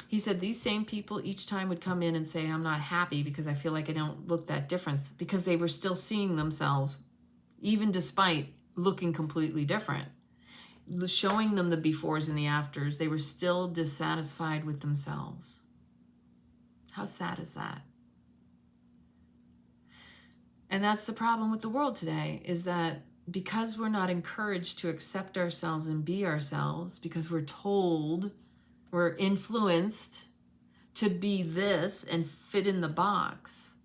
He said these same people each time would come in and say, I'm not happy because I feel like I don't look that different, because they were still seeing themselves, even despite looking completely different. Showing them the befores and the afters, they were still dissatisfied with themselves. How sad is that? And that's the problem with the world today, is that because we're not encouraged to accept ourselves and be ourselves, because we're told, we're influenced to be this and fit in the box,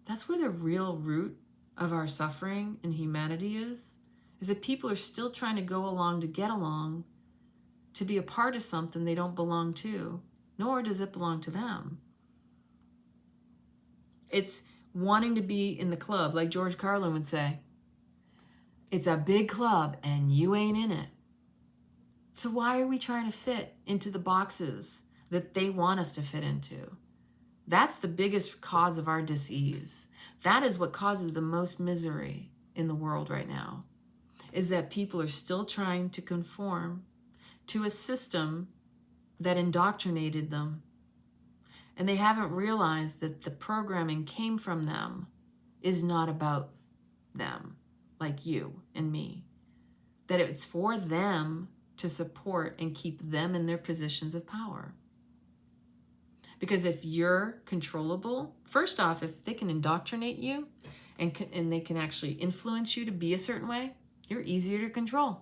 That's where the real root of our suffering in humanity is that people are still trying to go along to get along, to be a part of something they don't belong to, nor does it belong to them. It's wanting to be in the club, like George Carlin would say. It's a big club and you ain't in it. So why are we trying to fit into the boxes that they want us to fit into? That's the biggest cause of our dis-ease. That is what causes the most misery in the world right now, is that people are still trying to conform to a system that indoctrinated them. And they haven't realized that the programming came from them, is not about them, like you and me. That it's for them to support and keep them in their positions of power. Because if you're controllable, first off, if they can indoctrinate you and they can actually influence you to be a certain way, you're easier to control.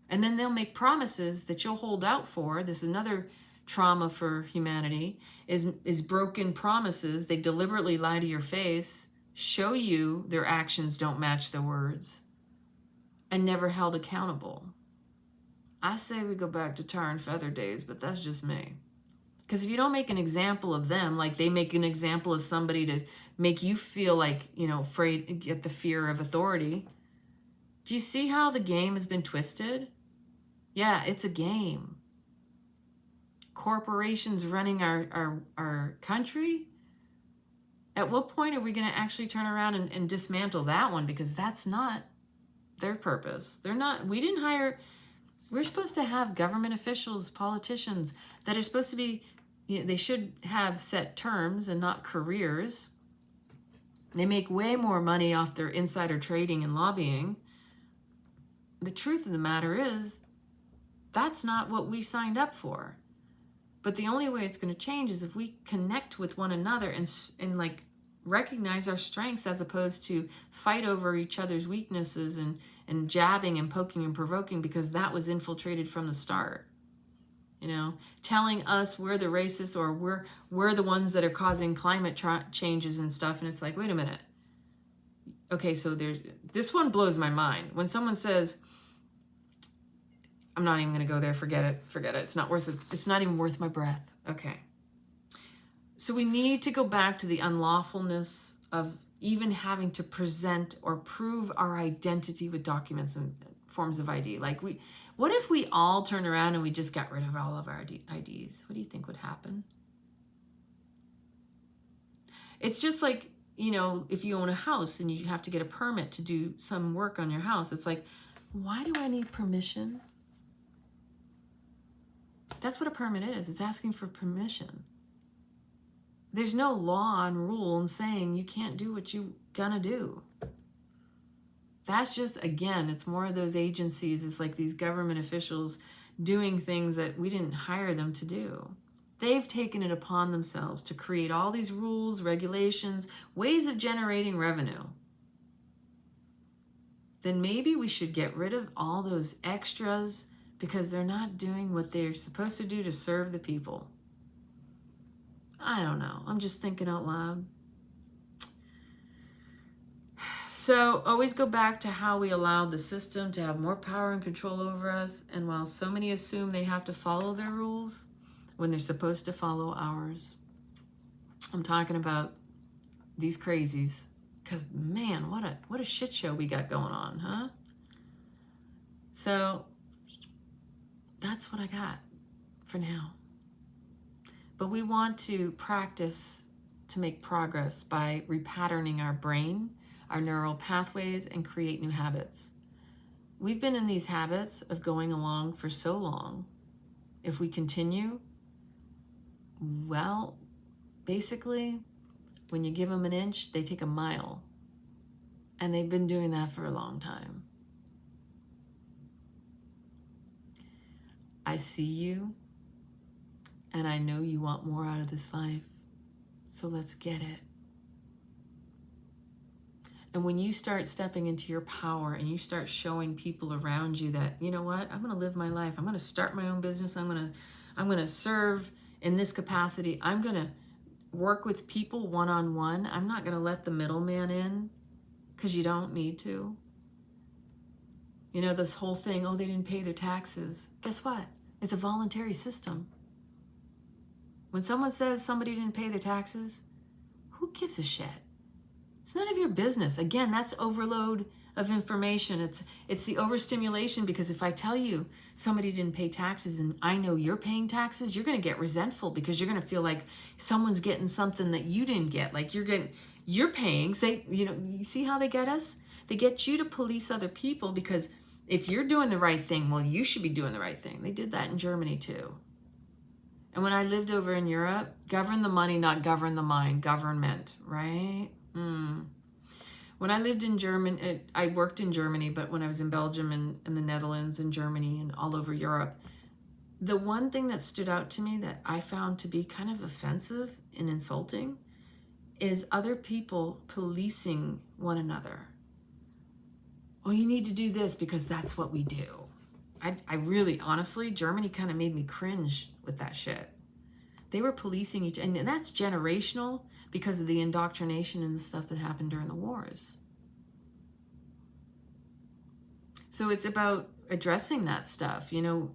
And then they'll make promises that you'll hold out for. This is another trauma for humanity, is broken promises. They deliberately lie to your face, show you their actions don't match their words, and never held accountable. I say we go back to tar and feather days, but that's just me. Because if you don't make an example of them, like they make an example of somebody to make you feel like, afraid, get the fear of authority. Do you see how the game has been twisted? Yeah, it's a game. Corporations running our country? At what point are we going to actually turn around and dismantle that one? Because that's not their purpose. We didn't hire... We're supposed to have government officials, politicians that are supposed to be, they should have set terms and not careers. They make way more money off their insider trading and lobbying. The truth of the matter is, that's not what we signed up for. But the only way it's going to change is if we connect with one another and like recognize our strengths, as opposed to fight over each other's weaknesses and jabbing and poking and provoking, because that was infiltrated from the start. Telling us we're the racists, or we're the ones that are causing climate changes and stuff. And it's like, wait a minute. Okay, so this one blows my mind. When someone says, I'm not even going to go there, forget it. It's not worth it. It's not even worth my breath. Okay. So we need to go back to the unlawfulness of even having to present or prove our identity with documents and forms of ID. Like, what if we all turned around and we just got rid of all of our IDs? What do you think would happen? It's just like, if you own a house and you have to get a permit to do some work on your house, it's like, why do I need permission? That's what a permit is. It's asking for permission. There's no law and rule and saying you can't do what you're gonna do. That's just, again, it's more of those agencies. It's like these government officials doing things that we didn't hire them to do. They've taken it upon themselves to create all these rules, regulations, ways of generating revenue. Then maybe we should get rid of all those extras, because they're not doing what they're supposed to do to serve the people. I don't know. I'm just thinking out loud. So always go back to how we allowed the system to have more power and control over us. And while so many assume they have to follow their rules when they're supposed to follow ours. I'm talking about these crazies. Because, man, what a shit show we got going on, huh? So that's what I got for now. But we want to practice to make progress by repatterning our brain, our neural pathways, and create new habits. We've been in these habits of going along for so long. If we continue, well, basically, when you give them an inch, they take a mile. And they've been doing that for a long time. I see you. And I know you want more out of this life, so let's get it. And when you start stepping into your power and you start showing people around you that, you know what, I'm gonna live my life, I'm gonna start my own business, I'm gonna serve in this capacity, I'm gonna work with people one-on-one. I'm not going to let the middleman in, because you don't need to. You know, this whole thing, oh, they didn't pay their taxes. Guess what? It's a voluntary system. When someone says somebody didn't pay their taxes, who gives a shit? It's none of your business. Again, that's overload of information. It's the overstimulation, because if I tell you somebody didn't pay taxes and I know you're paying taxes, you're going to get resentful, because you're going to feel like someone's getting something that you didn't get. Like you're paying. Say, you know, you see how they get us? They get you to police other people, because if you're doing the right thing, well, you should be doing the right thing. They did that in Germany too. And when I lived over in Europe, govern the money, not govern the mind. Government, right? When I lived in Germany, I worked in Germany, but when I was in Belgium and the Netherlands and Germany and all over Europe, the one thing that stood out to me that I found to be kind of offensive and insulting is other people policing one another. Well, you need to do this because that's what we do. I really, honestly, Germany kind of made me cringe with that shit. They were policing each, and that's generational because of the indoctrination and the stuff that happened during the wars. So it's about addressing that stuff. You know,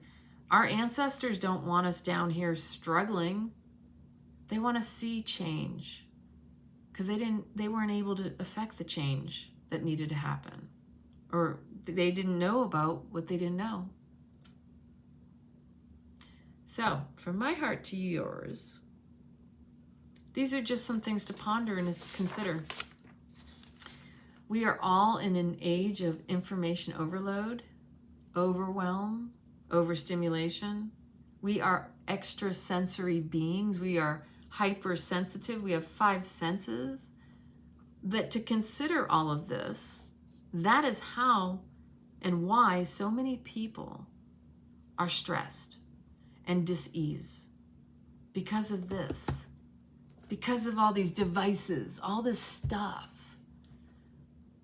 our ancestors don't want us down here struggling. They want to see change, because they weren't able to affect the change that needed to happen, or they didn't know about what they didn't know. So, from my heart to yours, these are just some things to ponder and consider. We are all in an age of information overload, overwhelm, overstimulation. We are extrasensory beings. We are hypersensitive. We have 5 senses. That to consider all of this, that is how and why so many people are stressed and dis-ease, because of this, because of all these devices, all this stuff.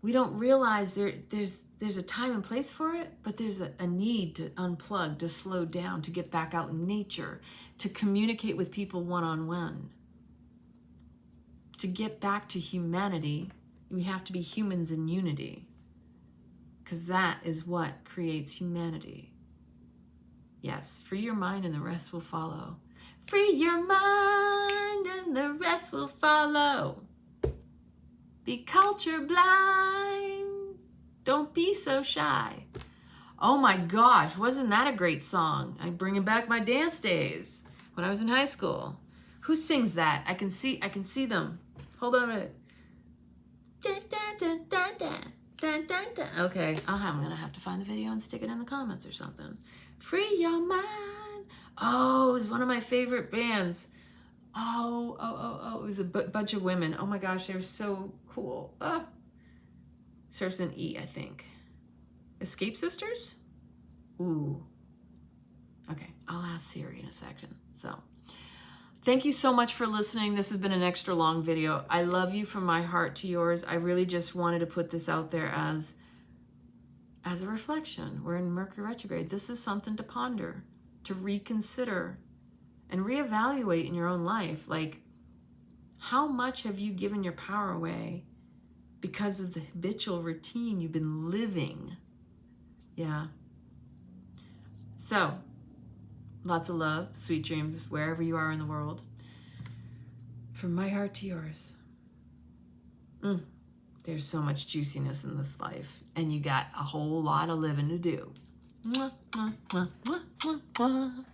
We don't realize there's a time and place for it, but there's a need to unplug, to slow down, to get back out in nature, to communicate with people one-on-one. To get back to humanity, we have to be humans in unity, because that is what creates humanity. Yes, free your mind and the rest will follow. Free your mind and the rest will follow. Be culture blind. Don't be so shy. Oh my gosh, wasn't that a great song? I'm bringing back my dance days when I was in high school. Who sings that? I can see them. Hold on a minute. Dun, dun, dun, dun, dun, dun, dun, dun. Okay, I'm gonna have to find the video and stick it in the comments or something. Free your mind. Oh, it was one of my favorite bands. Oh, it was a bunch of women. Oh my gosh, they were so cool. Starts in E, I think. Escape Sisters? Ooh. Okay, I'll ask Siri in a second. So, thank you so much for listening. This has been an extra long video. I love you from my heart to yours. I really just wanted to put this out there as a reflection. We're in Mercury retrograde. This is something to ponder, to reconsider, and reevaluate in your own life. Like, how much have you given your power away because of the habitual routine you've been living? Yeah. So, lots of love, sweet dreams, wherever you are in the world. From my heart to yours. There's so much juiciness in this life, and you got a whole lot of living to do. Mwah, mwah, mwah, mwah, mwah, mwah.